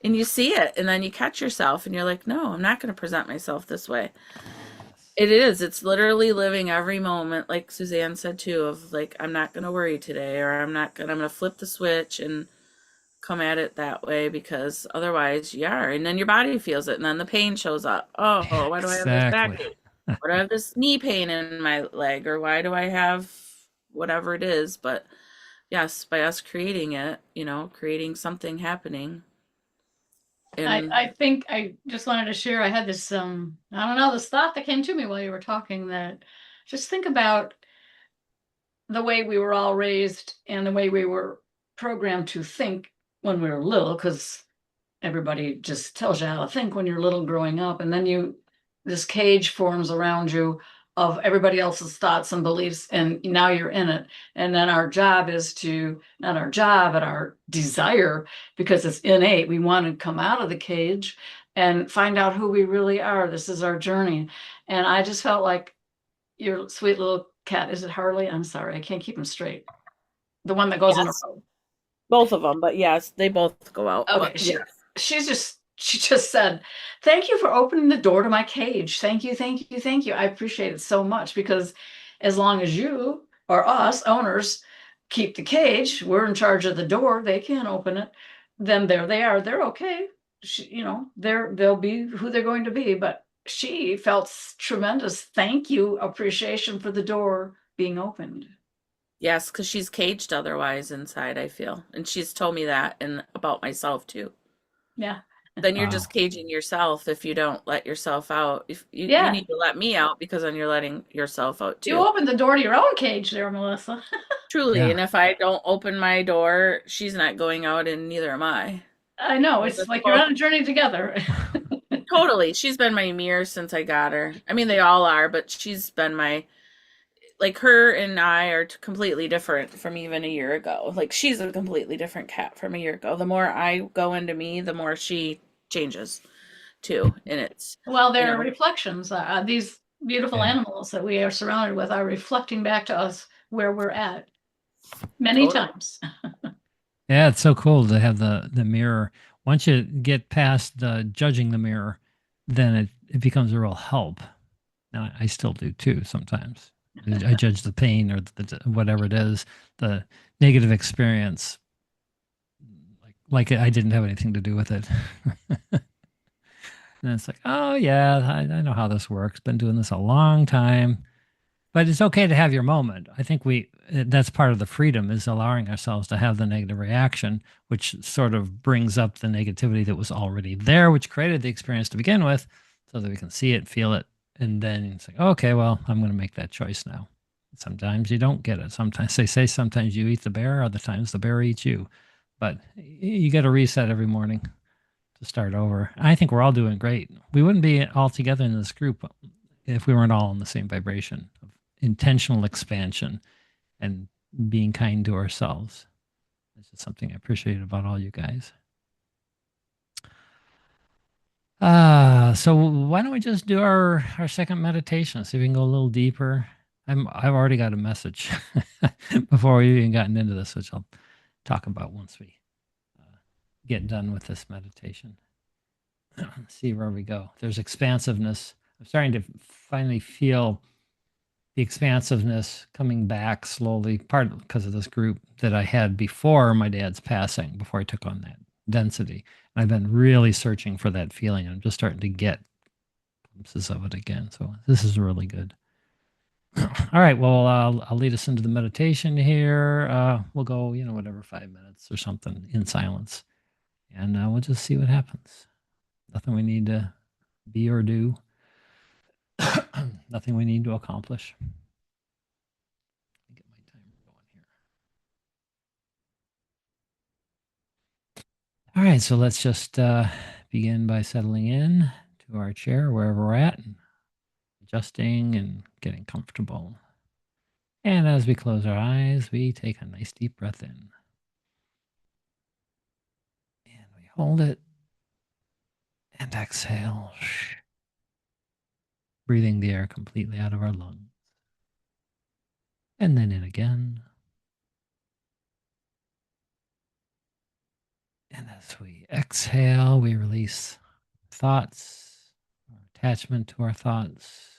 and you see it and then you catch yourself and you're like, no, I'm not going to present myself this way. It is. It's literally living every moment, like Suzanne said too, of like, I'm not going to worry today, or I'm going to flip the switch and come at it that way, because otherwise you are, and then your body feels it, and then the pain shows up. Oh, why do I have this Exactly. backache? Why do I have this knee pain in my leg? Or why do I have whatever it is? But yes, by us creating it, creating something happening. And I think I just wanted to share. I had this I don't know, this thought that came to me while you were talking, that just think about the way we were all raised and the way we were programmed to think when we were little, because everybody just tells you how to think when you're little growing up, and then this cage forms around you of everybody else's thoughts and beliefs, and now you're in it. And then our job is to, not our job, but our desire, because it's innate, we want to come out of the cage and find out who we really are. This is our journey. And I just felt like your sweet little cat, is it Harley? I'm sorry, I can't keep them straight. The one that goes in a yes, row. both of them, but yes, they both go out. Okay, But yes, she just said, "Thank you for opening the door to my cage. Thank you, thank you, thank you. I appreciate it so much, because as long as you or us owners keep the cage, we're in charge of the door. They can't open it. Then there they are. They're okay. They'll be who they're going to be." But she felt tremendous thank you, appreciation for the door being opened. yes, because she's caged otherwise inside, I feel. And she's told me that, and about myself too. Yeah. Then you're Wow. just caging yourself if you don't let yourself out. If you Yeah. need to let me out, because then you're letting yourself out You too. opened the door to your own cage there, Melissa. Truly. Yeah. And if I don't open my door, she's not going out, and neither am I. I know, We're it's just like you're both on a journey together. totally. She's been my mirror since I got her. I mean, they all are, but she's been my, like, her and I are completely different from even a year ago. Like, she's a completely different cat from a year ago. The more I go into me, the more she changes too. And it's, Well, you they're know, reflections. These beautiful Yeah. animals that we are surrounded with are reflecting back to us where we're at many totally. times. Yeah, it's so cool to have the mirror. Once you get past the judging the mirror, then it becomes a real help. Now, I still do too sometimes. I judge the pain or whatever it is, the negative experience, like I didn't have anything to do with it. And it's like, oh yeah, I know how this works. Been doing this a long time. But it's okay to have your moment. I think that's part of the freedom, is allowing ourselves to have the negative reaction, which sort of brings up the negativity that was already there, which created the experience to begin with, so that we can see it, feel it, and then it's like, okay, well, I'm going to make that choice now. Sometimes you don't get it. Sometimes they say sometimes you eat the bear, other times the bear eats you. But you got to reset every morning to start over. I think we're all doing great. We wouldn't be all together in this group if we weren't all in the same vibration of intentional expansion and being kind to ourselves. This is something I appreciate about all you guys. So why don't we just do our second meditation? See if we can go a little deeper. I've already got a message before we even gotten into this, which I'll talk about once we get done with this meditation. See where we go. There's expansiveness. I'm starting to finally feel the expansiveness coming back slowly, part because of this group that I had before my dad's passing, before I took on that density. And I've been really searching for that feeling. I'm just starting to get glimpses of it again. So this is really good. All right. Well, I'll lead us into the meditation here. We'll go, whatever, 5 minutes or something in silence. And we'll just see what happens. Nothing we need to be or do. Nothing we need to accomplish. Get my timer going here. All right, so let's just begin by settling in to our chair wherever we're at, and adjusting and getting comfortable. And as we close our eyes, we take a nice deep breath in. And we hold it and exhale, breathing the air completely out of our lungs. And then in again. And as we exhale, we release thoughts, our attachment to our thoughts,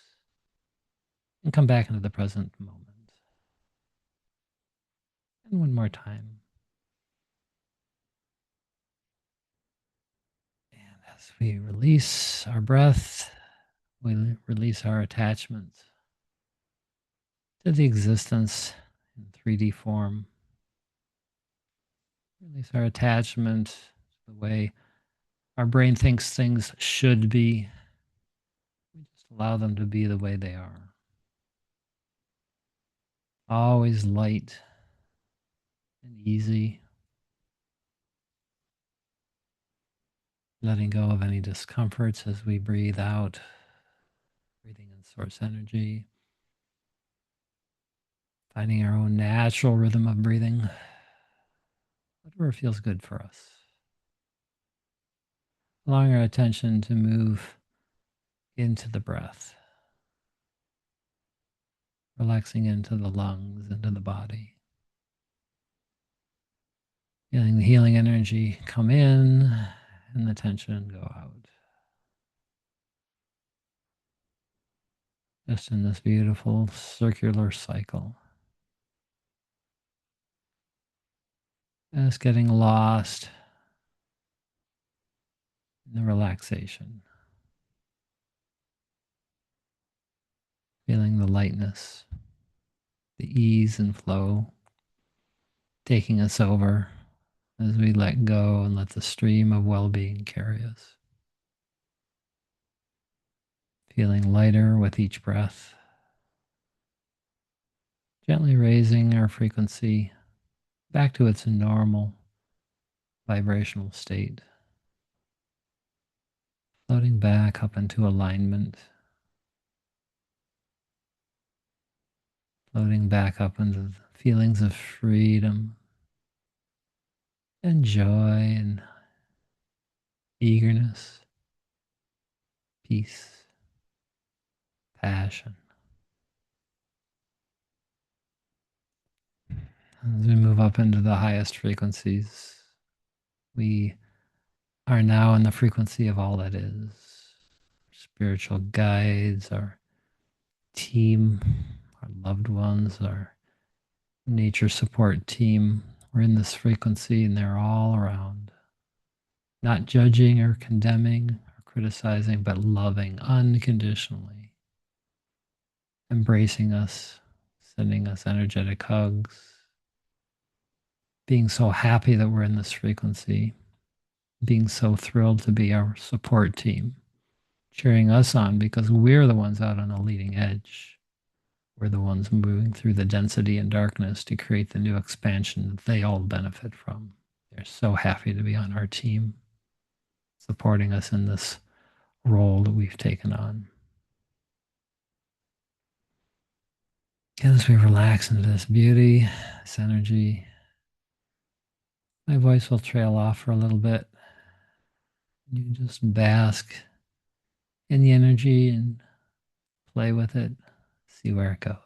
and come back into the present moment. And one more time. As we release our breath, we release our attachment to the existence in 3D form. Release our attachment to the way our brain thinks things should be. We just allow them to be the way they are. Always light and easy. Letting go of any discomforts as we breathe out. Breathing in source energy. Finding our own natural rhythm of breathing. Whatever feels good for us. Allowing our attention to move into the breath. Relaxing into the lungs, into the body. Feeling the healing energy come in and the tension go out. Just in this beautiful circular cycle. Just getting lost in the relaxation. Feeling the lightness, the ease and flow taking us over as we let go and let the stream of well-being carry us. Feeling lighter with each breath. Gently raising our frequency back to its normal vibrational state. Floating back up into alignment. Floating back up into the feelings of freedom and joy and eagerness, peace, passion. As we move up into the highest frequencies, we are now in the frequency of all that is. Spiritual guides, our team, our loved ones, our nature support team. We're in this frequency and they're all around. Not judging or condemning or criticizing, but loving unconditionally. Embracing us, sending us energetic hugs. Being so happy that we're in this frequency. Being so thrilled to be our support team. Cheering us on because we're the ones out on the leading edge. We're the ones moving through the density and darkness to create the new expansion that they all benefit from. They're so happy to be on our team, supporting us in this role that we've taken on. As we relax into this beauty, this energy, my voice will trail off for a little bit. You just bask in the energy and play with it, see where it goes.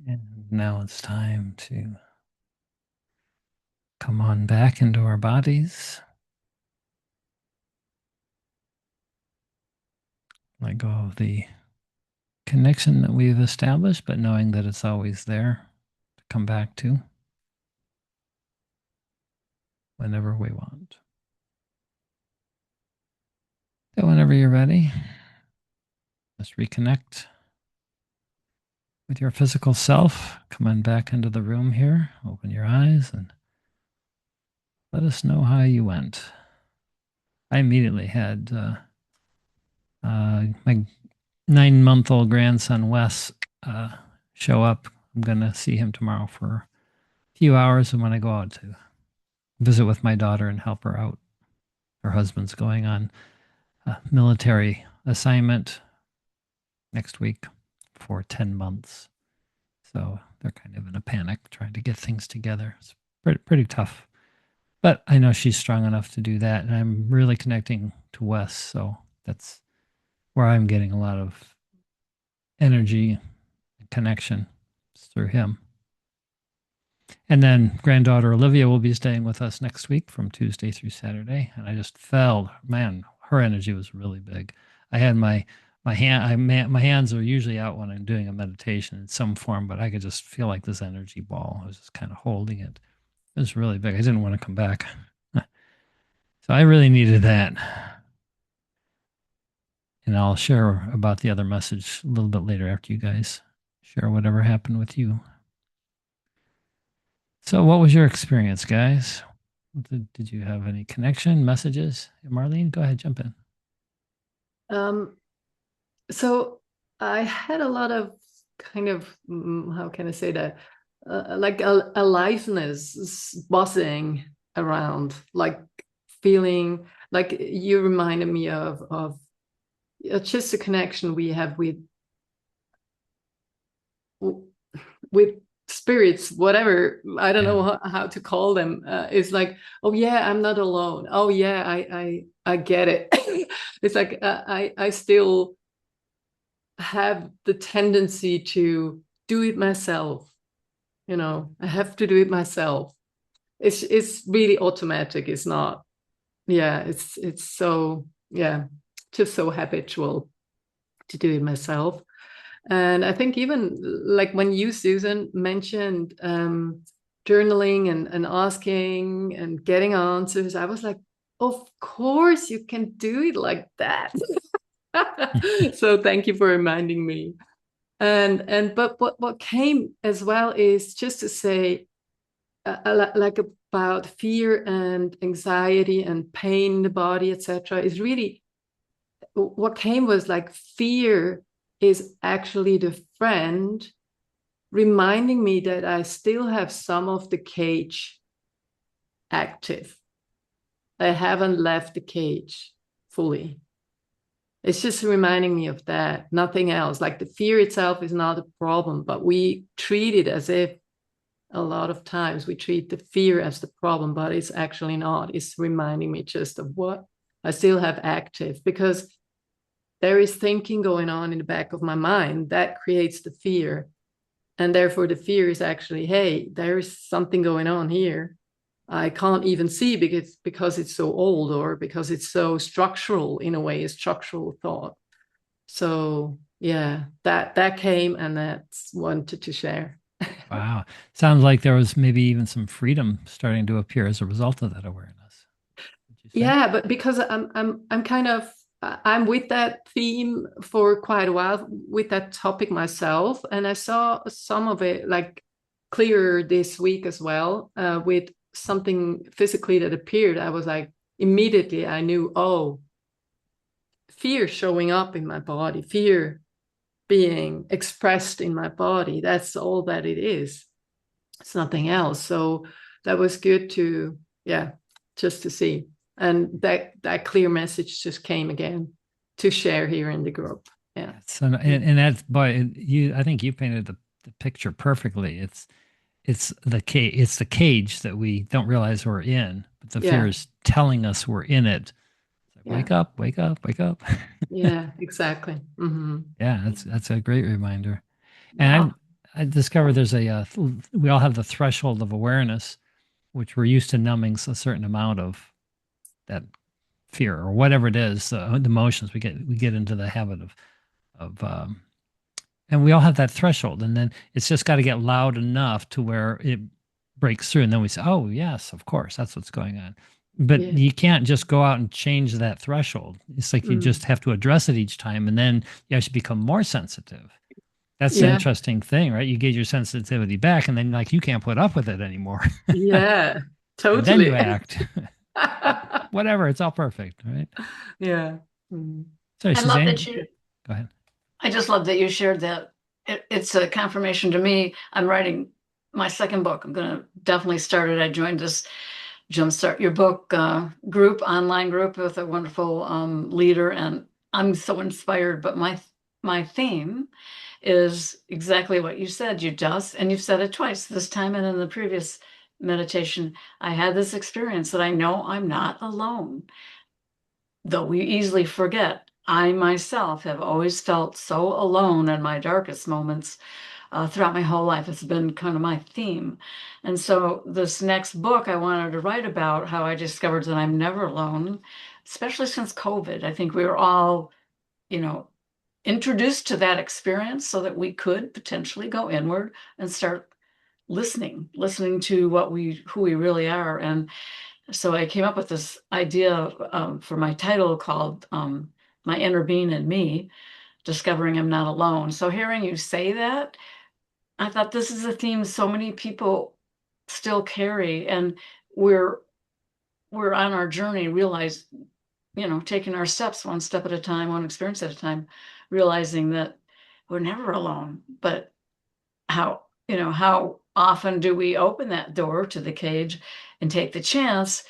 And now it's time to come on back into our bodies. Let go of the connection that we've established, but knowing that it's always there to come back to whenever we want. So whenever you're ready, just reconnect with your physical self. Come on back into the room here. Open your eyes and let us know how you went. I immediately had my 9-month-old grandson, Wes, show up. I'm going to see him tomorrow for a few hours. And when I go out to visit with my daughter and help her out, her husband's going on a military assignment next week for 10 months. So they're kind of in a panic trying to get things together. It's pretty tough. But I know she's strong enough to do that. And I'm really connecting to Wes. So that's where I'm getting a lot of energy and connection through him. And then granddaughter Olivia will be staying with us next week from Tuesday through Saturday. And I just felt, man, her energy was really big. I had my hands are usually out when I'm doing a meditation in some form, but I could just feel like this energy ball. I was just kind of holding it. It was really big. I didn't want to come back. So I really needed that. And I'll share about the other message a little bit later after you guys share whatever happened with you. So what was your experience, guys? Did you have any connection, messages? Marlene, go ahead, jump in. So I had a lot of kind of, how can I say that? Like aliveness buzzing around, like feeling like you reminded me of just a connection we have with spirits, whatever, I don't know how to call them. It's like, oh yeah, I'm not alone. Oh yeah, I get it. It's like I still have the tendency to do it myself. I have to do it myself. It's really automatic. It's not. Yeah, it's so, yeah, just so habitual to do it myself. And I think even like when you, Susan, mentioned journaling and asking and getting answers, I was like, of course you can do it like that. So thank you for reminding me. But what came as well is just to say, like about fear and anxiety and pain in the body, etc. Is really what came was like fear is actually the friend reminding me that I still have some of the cage active. I haven't left the cage fully. It's just reminding me of that, nothing else. Like the fear itself is not a problem, but we treat it as if a lot of times we treat the fear as the problem, but it's actually not. It's reminding me just of what I still have active, because there is thinking going on in the back of my mind that creates the fear. And therefore the fear is actually, hey, there is something going on here. I can't even see because it's so old, or because it's so structural, in a way, a structural thought. So yeah, that came, and that's wanted to share. Wow. Sounds like there was maybe even some freedom starting to appear as a result of that awareness. Would you say? Yeah, but because I'm kind of I'm with that theme for quite a while, with that topic myself, and I saw some of it like clearer this week as well, with something physically that appeared. I was like, immediately I knew, oh, fear showing up in my body, fear being expressed in my body. That's all that it is. It's nothing else. So that was good to, yeah, just to see. And that clear message just came again to share here in the group. Yeah. So, and that's, boy, I think you painted the picture perfectly. It's the cage that we don't realize we're in, but the fear is telling us we're in it. Like, wake up, wake up, wake up. Yeah, exactly. Mm-hmm. Yeah, that's a great reminder. Wow. And I discovered there's we all have the threshold of awareness, which we're used to numbing a certain amount of that fear or whatever it is, the emotions we get into the habit of and we all have that threshold, and then it's just got to get loud enough to where it breaks through, and then we say, oh yes, of course, that's what's going on. But Yeah. you can't just go out and change that threshold. It's like you just have to address it each time, and then you actually become more sensitive. That's the Yeah. interesting thing, right? You get your sensitivity back, and then like you can't put up with it anymore. Yeah. And then you Totally. act. Whatever, it's all perfect, right? Yeah. Mm. Sorry, I love Suzanne. that you, Go ahead. I just love that you shared that. It's a confirmation to me. I'm writing my second book. I'm going to definitely start it. I joined this Jumpstart Your Book group, online group with a wonderful leader, and I'm so inspired. But my theme is exactly what you said. And you've said it twice this time and in the previous meditation. I had this experience that I know I'm not alone, though we easily forget. I myself have always felt so alone in my darkest moments throughout my whole life. It's been kind of my theme. And so, this next book, I wanted to write about how I discovered that I'm never alone, especially since COVID. I think we were all, you know, introduced to that experience so that we could potentially go inward and start listening to who we really are. And so I came up with this idea for my title called My Inner Being and Me, Discovering I'm Not Alone. So hearing you say that, I thought this is a theme so many people still carry, and we're we're on our journey, realize, taking our steps one step at a time, one experience at a time, realizing that we're never alone. But how often do we open that door to the cage and take the chance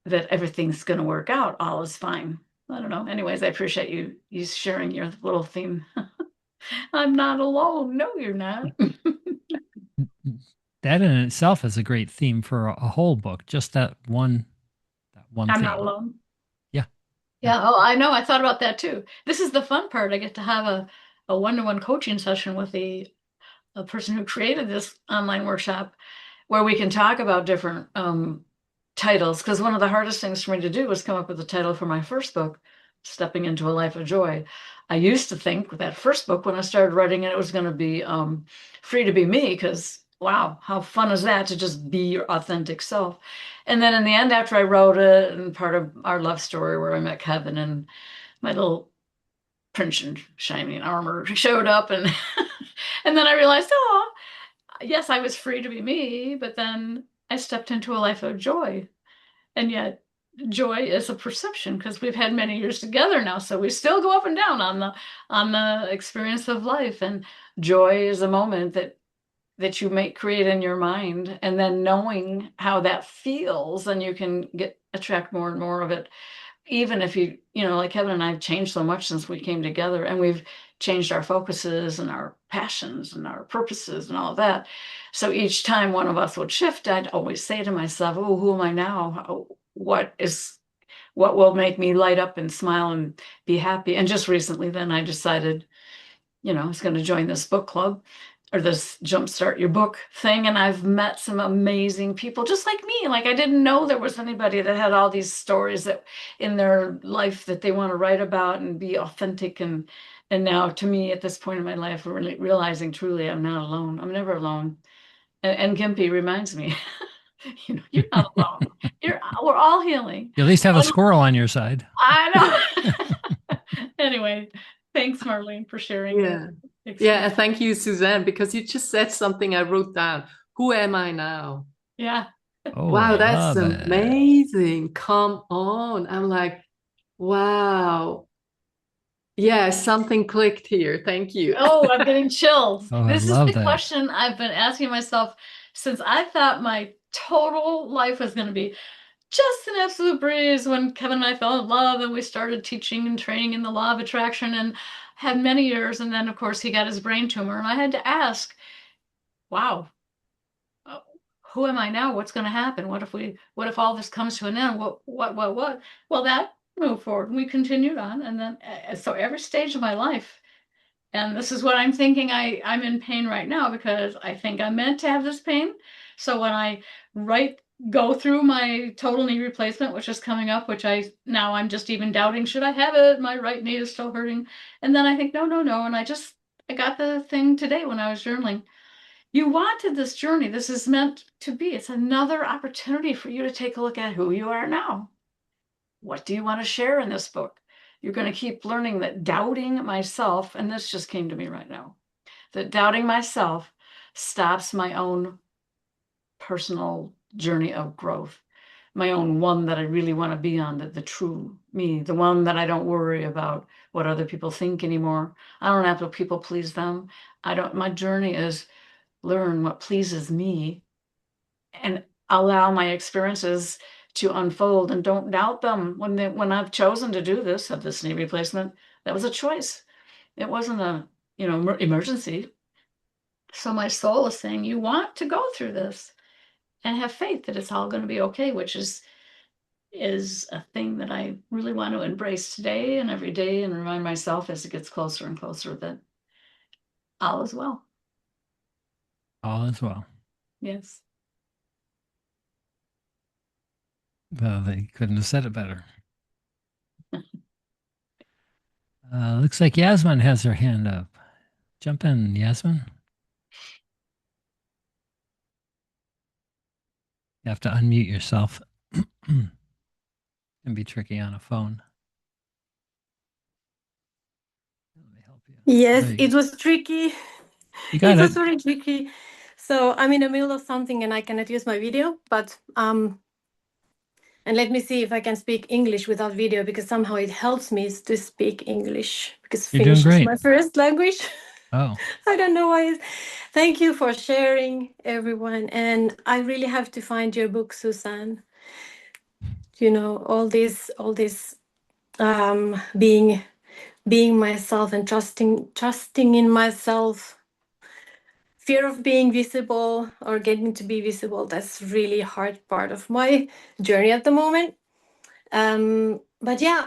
that everything's going to work out, all is fine? I don't know. Anyways, I appreciate you sharing your little theme. I'm not alone. No, you're not. That in itself is a great theme for a whole book. Just that one I'm not theme. alone. Yeah. Yeah. Yeah, oh, I know. I thought about that too. This is the fun part. I get to have a one-to-one coaching session with a person who created this online workshop where we can talk about different titles. Because one of the hardest things for me to do was come up with a title for my first book, Stepping into a Life of Joy. I used to think with that first book when I started writing it, it was going to be free to be me, because wow, how fun is that to just be your authentic self? And then in the end, after I wrote it, and part of our love story where I met Kevin and my little prince in shining armor showed up, and and then I realized, oh, yes, I was free to be me, but then I stepped into a life of joy. And yet joy is a perception because we've had many years together now, so we still go up and down on the experience of life. And joy is a moment that you may create in your mind, and then knowing how that feels, and you can attract more and more of it. Even if like Kevin and I have changed so much since we came together, and we've changed our focuses and our passions and our purposes and all of that. So each time one of us would shift, I'd always say to myself, oh, who am I now? What will make me light up and smile and be happy? And just recently, then I decided, I was going to join this book club or this Jumpstart Your Book thing. And I've met some amazing people just like me. Like, I didn't know there was anybody that had all these stories that in their life that they want to write about and be authentic. And now, to me, at this point in my life, we're really realizing truly I'm not alone. I'm never alone. And Gimpy reminds me, you're not alone. We're all healing. You at least have a squirrel on your side. I know. Anyway, thanks, Marlene, for sharing. Yeah. Yeah, thank you, Suzanne, because you just said something I wrote down. Who am I now? Yeah. Oh, wow, that's love it. amazing. Come on. I'm like, wow. Yeah, something clicked here. Thank you. Oh, I'm getting chills. Oh, I This is love the that. question I've been asking myself since I thought my total life was going to be just an absolute breeze when Kevin and I fell in love and we started teaching and training in the law of attraction and had many years. And then, of course, he got his brain tumor. And I had to ask, wow, who am I now? What's going to happen? What if all this comes to an end? What? Well, that moved forward and we continued on. And then, so every stage of my life, And this is what I'm thinking. I'm in pain right now because I think I'm meant to have this pain. So when I go through my total knee replacement, which is coming up, which I'm just even doubting, should I have it? My right knee is still hurting. And then I think, no, no, no. And I got the thing today when I was journaling. You wanted this journey. This is meant to be. It's another opportunity for you to take a look at who you are now. What do you want to share in this book? You're going to keep learning that doubting myself, and this just came to me right now, that doubting myself stops my own personal journey of growth, my own one that I really want to be on, the true me, the one that I don't worry about what other people think anymore. I don't have to people please them. My journey is learn what pleases me and allow my experiences to unfold and don't doubt them when I've chosen to do this, have this knee replacement. That was a choice. It wasn't a emergency. So my soul is saying, you want to go through this and have faith that it's all going to be okay, which is a thing that I really want to embrace today and every day and remind myself as it gets closer and closer that all is well. All is well. Yes. Well, they couldn't have said it better. Looks like Yasmin has her hand up. Jump in, Yasmin. You have to unmute yourself. Can be tricky on a phone. Let me help you. Yes, There you it go. was tricky. You got It was it. very tricky. So I'm in the middle of something and I cannot use my video, but and let me see if I can speak English without video because somehow it helps me to speak English because You're doing Finnish is great. my first language. Oh, I don't know why. Thank you for sharing, everyone. And I really have to find your book, Susan. You know, all this being myself and trusting in myself. Fear of being visible or getting to be visible, that's really hard part of my journey at the moment. But yeah,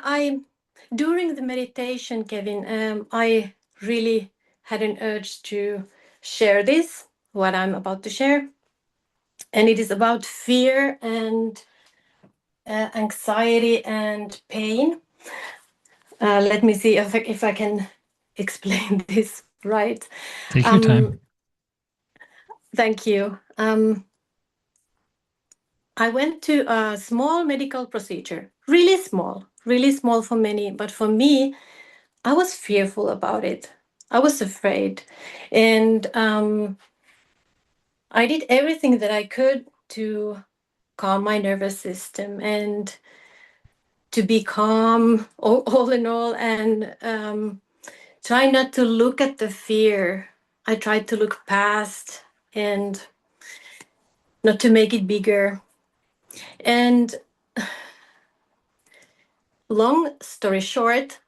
during the meditation, Kevin, I really had an urge to share what I'm about to share. And it is about fear and anxiety and pain. Let me see if I can explain this right. take your time. Thank you. I went to a small medical procedure, really small for many, but for me, I was fearful about it. I was afraid. And I did everything that I could to calm my nervous system and to be calm all in all and try not to look at the fear. I tried to look past and not to make it bigger. And long story short,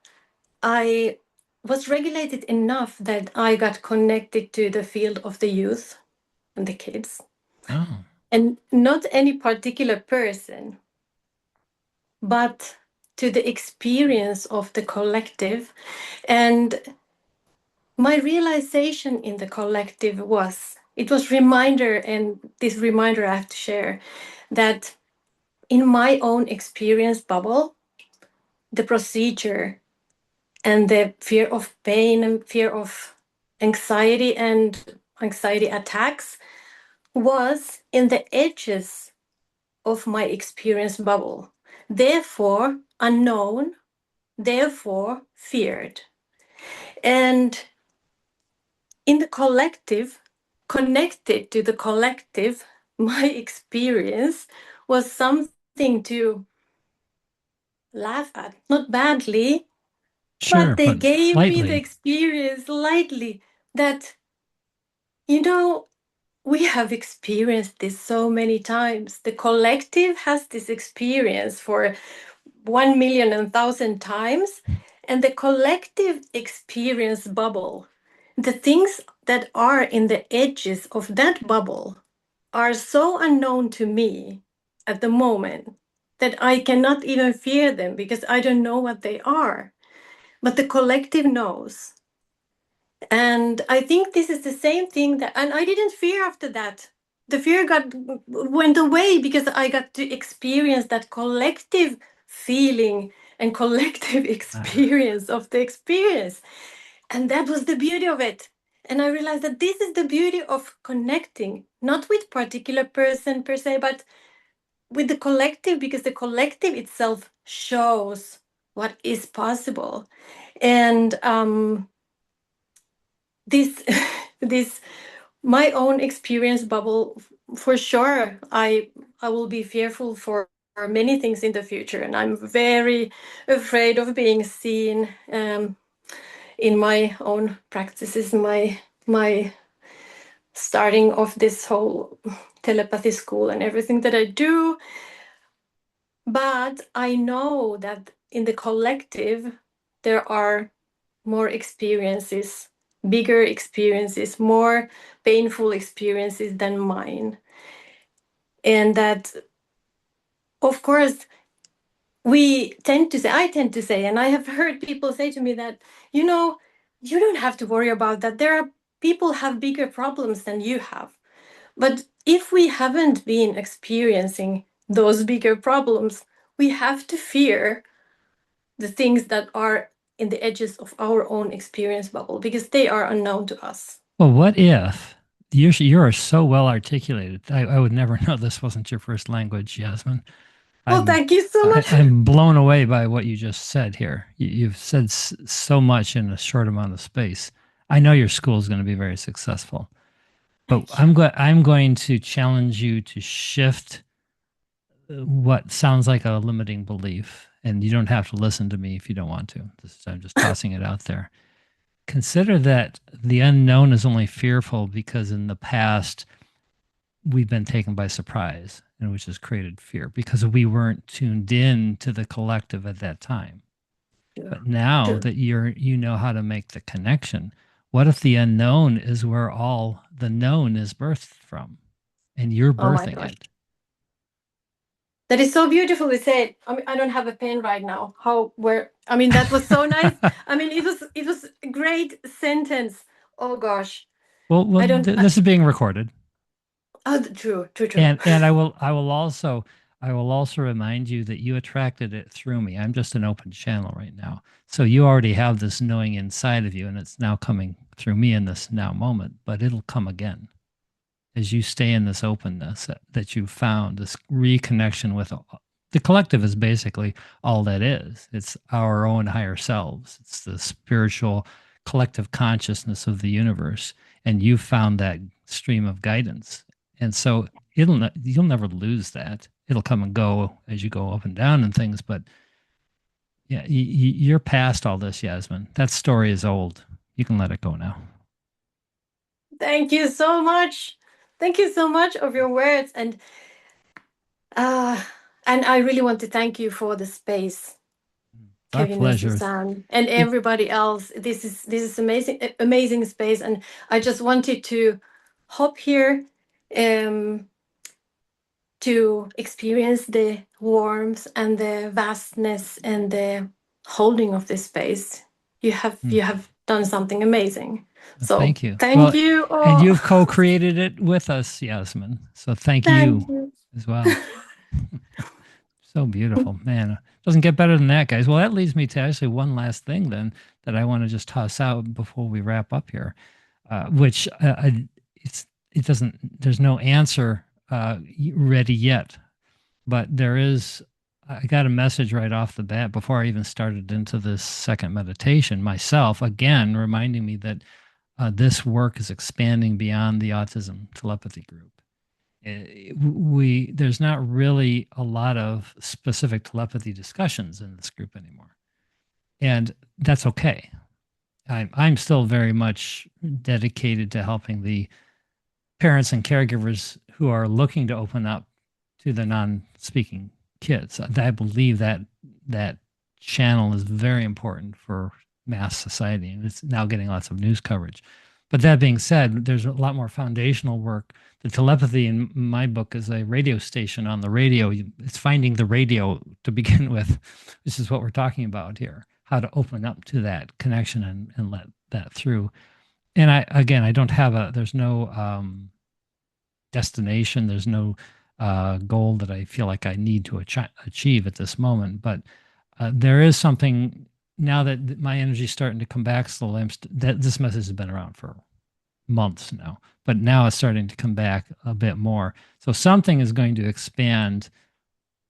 I was regulated enough that I got connected to the field of the youth and the kids. Oh, And not any particular person, but to the experience of the collective. And my realization in the collective it was reminder, and this reminder I have to share, that in my own experience bubble, the procedure and the fear of pain and fear of anxiety and anxiety attacks was in the edges of my experience bubble. Therefore, unknown, therefore, feared. And in the collective, connected to the collective, my experience was something to laugh at, not badly, sure, but they but gave me the lightly. experience lightly that, you know, we have experienced this so many times. The collective has this experience for 1,000,000 and 1,000 times, and the collective experience bubble, the things that are in the edges of that bubble are so unknown to me at the moment that I cannot even fear them because I don't know what they are. But the collective knows. And I think this is the same thing that, and I didn't fear after that. The fear went away because I got to experience that collective feeling and collective experience of the experience. And that was the beauty of it. And I realized that this is the beauty of connecting, not with particular person per se, but with the collective, because the collective itself shows what is possible. And this this my own experience bubble, for sure, I will be fearful for many things in the future, and I'm very afraid of being seen in my own practices, my starting of this whole telepathy school and everything that I do. But I know that in the collective there are more experiences, bigger experiences, more painful experiences than mine. And that, of course, I tend to say, and I have heard people say to me that, you don't have to worry about that. There are people have bigger problems than you have. But if we haven't been experiencing those bigger problems, we have to fear the things that are in the edges of our own experience bubble, because they are unknown to us. Well, what if you're so well articulated? I would never know this wasn't your first language, Yasmin. Well, thank you so much. I'm blown away by what you just said here. You've said so much in a short amount of space. I know your school is going to be very successful, but I'm going to challenge you to shift what sounds like a limiting belief. And you don't have to listen to me if you don't want to. I'm just tossing it out there. Consider that the unknown is only fearful because in the past we've been taken by surprise, and which has created fear because we weren't tuned in to the collective at that time. Yeah. But now that you know how to make the connection, what if the unknown is where all the known is birthed from, and you're birthing it? That is so beautifully said. I mean, I don't have a pen right now. That was so nice. I mean, it was a great sentence. Oh gosh. Well, this is being recorded. Oh, true. And I will also remind you that you attracted it through me. I'm just an open channel right now. So you already have this knowing inside of you, and it's now coming through me in this now moment, but it'll come again as you stay in this openness that you found, this reconnection with the collective is basically all that is. It's our own higher selves. It's the spiritual collective consciousness of the universe. And you found that stream of guidance. And so you'll never lose that. It'll come and go as you go up and down and things. But yeah, you're past all this, Yasmin. That story is old. You can let it go now. Thank you so much. Thank you so much of your words. And I really want to thank you for the space. Our pleasure. Suzanne, and everybody else. This is amazing space. And I just wanted to hop here to experience the warmth and the vastness and the holding of this space. You have done something amazing. So thank you. Thank you. Oh. And you've co-created it with us, Yasmin. So thank you as well. So beautiful, man. Doesn't get better than that, guys. Well, that leads me to actually one last thing then that I want to just toss out before we wrap up here, which there's no answer ready yet, but there is. I got a message right off the bat before I even started into this second meditation myself, again, reminding me that this work is expanding beyond the autism telepathy group. There's not really a lot of specific telepathy discussions in this group anymore, and that's okay. I'm still very much dedicated to helping the parents and caregivers who are looking to open up to the non-speaking kids. I believe that channel is very important for mass society, and it's now getting lots of news coverage. But that being said, there's a lot more foundational work. The telepathy in my book is a radio station on the radio. It's finding the radio to begin with. This is what we're talking about here, how to open up to that connection and let that through. and I don't have there's no destination. There's no goal that I feel like I need to achieve at this moment. But there is something now that my energy is starting to come back slowly. That this message has been around for months now, but now it's starting to come back a bit more. So something is going to expand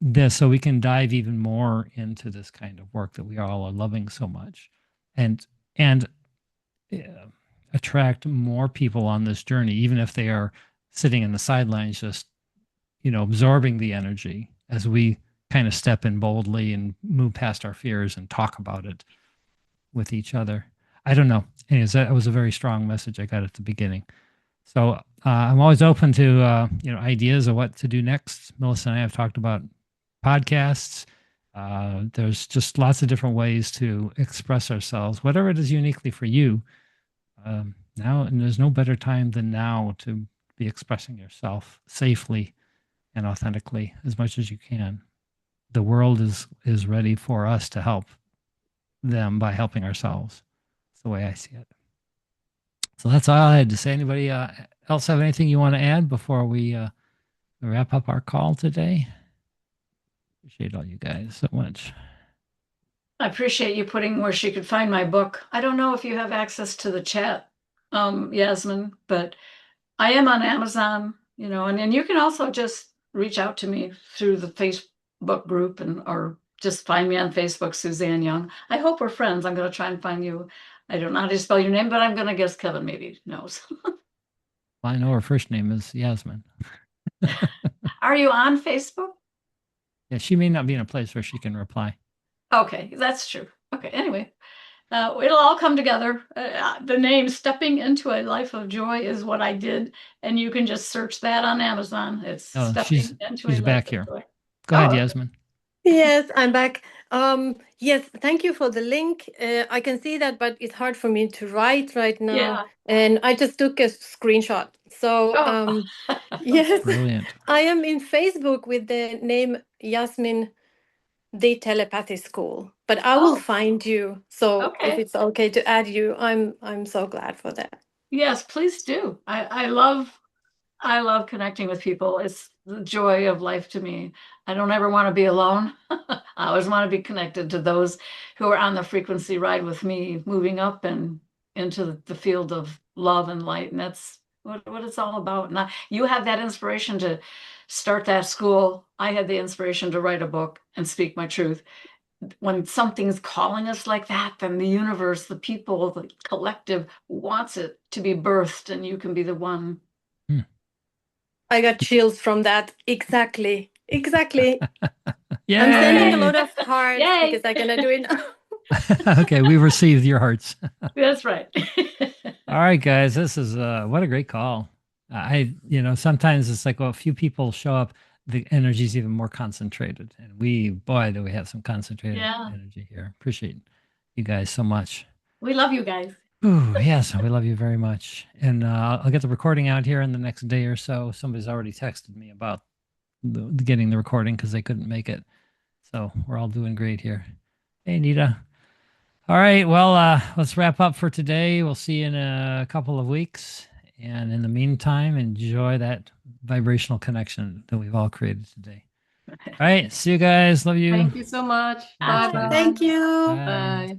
this so we can dive even more into this kind of work that we all are loving so much, and uh, attract more people on this journey, even if they are sitting in the sidelines, just absorbing the energy as we kind of step in boldly and move past our fears and talk about it with each other. I don't know. Anyways, that was a very strong message I got at the beginning. So I'm always open to ideas of what to do next. Melissa and I have talked about podcasts. There's just lots of different ways to express ourselves, whatever it is uniquely for you. Now, and there's no better time than now to be expressing yourself safely and authentically as much as you can. The world is ready for us to help them by helping ourselves. That's the way I see it. So that's all I had to say. Anybody else have anything you want to add before we wrap up our call today? Appreciate all you guys so much. I appreciate you putting where she could find my book. I don't know if you have access to the chat, Yasmin, but I am on Amazon, and then you can also just reach out to me through the Facebook group or just find me on Facebook, Suzanne Young. I hope we're friends. I'm going to try and find you. I don't know how to spell your name, but I'm going to guess Kevin maybe knows. Well, I know her first name is Yasmin. Are you on Facebook? Yeah, she may not be in a place where she can reply. Okay, that's true. Okay, anyway, it'll all come together. The name Stepping into a Life of Joy is what I did, and you can just search that on Amazon. It's Oh, Stepping into a she's Life back of here. Joy. Go ahead, okay. Yasmin. Yes, I'm back. Yes, thank you for the link. I can see that, but it's hard for me to write right now. Yeah. And I just took a screenshot. So, yes, Brilliant. I am in Facebook with the name Yasmin, the Telepathy School, but I will find you. So if it's okay to add you, I'm so glad for that. Yes, please do. I love connecting with people. It's the joy of life to me. I don't ever want to be alone. I always want to be connected to those who are on the frequency ride with me, moving up and into the field of love and light. And that's what it's all about. Now, you have that inspiration to start that school. I had the inspiration to write a book and speak my truth. When something's calling us like that, then the universe, the people, the collective wants it to be birthed, and you can be the one. I got chills from that. Exactly. Yay! I'm sending a lot of hearts because I'm gonna do it now. Okay, we received your hearts. That's right. All right, guys, this is what a great call. Sometimes it's like, well, a few people show up, the energy is even more concentrated, and boy, do we have some concentrated energy here. Appreciate you guys so much. We love you guys. Ooh, yes, we love you very much. And I'll get the recording out here in the next day or so. Somebody's already texted me about getting the recording because they couldn't make it. So we're all doing great here. Hey, Nita. All right, well, let's wrap up for today. We'll see you in a couple of weeks. And in the meantime, enjoy that vibrational connection that we've all created today. All right, see you guys. Love you. Thank you so much. Bye. Thank you. Bye. Bye.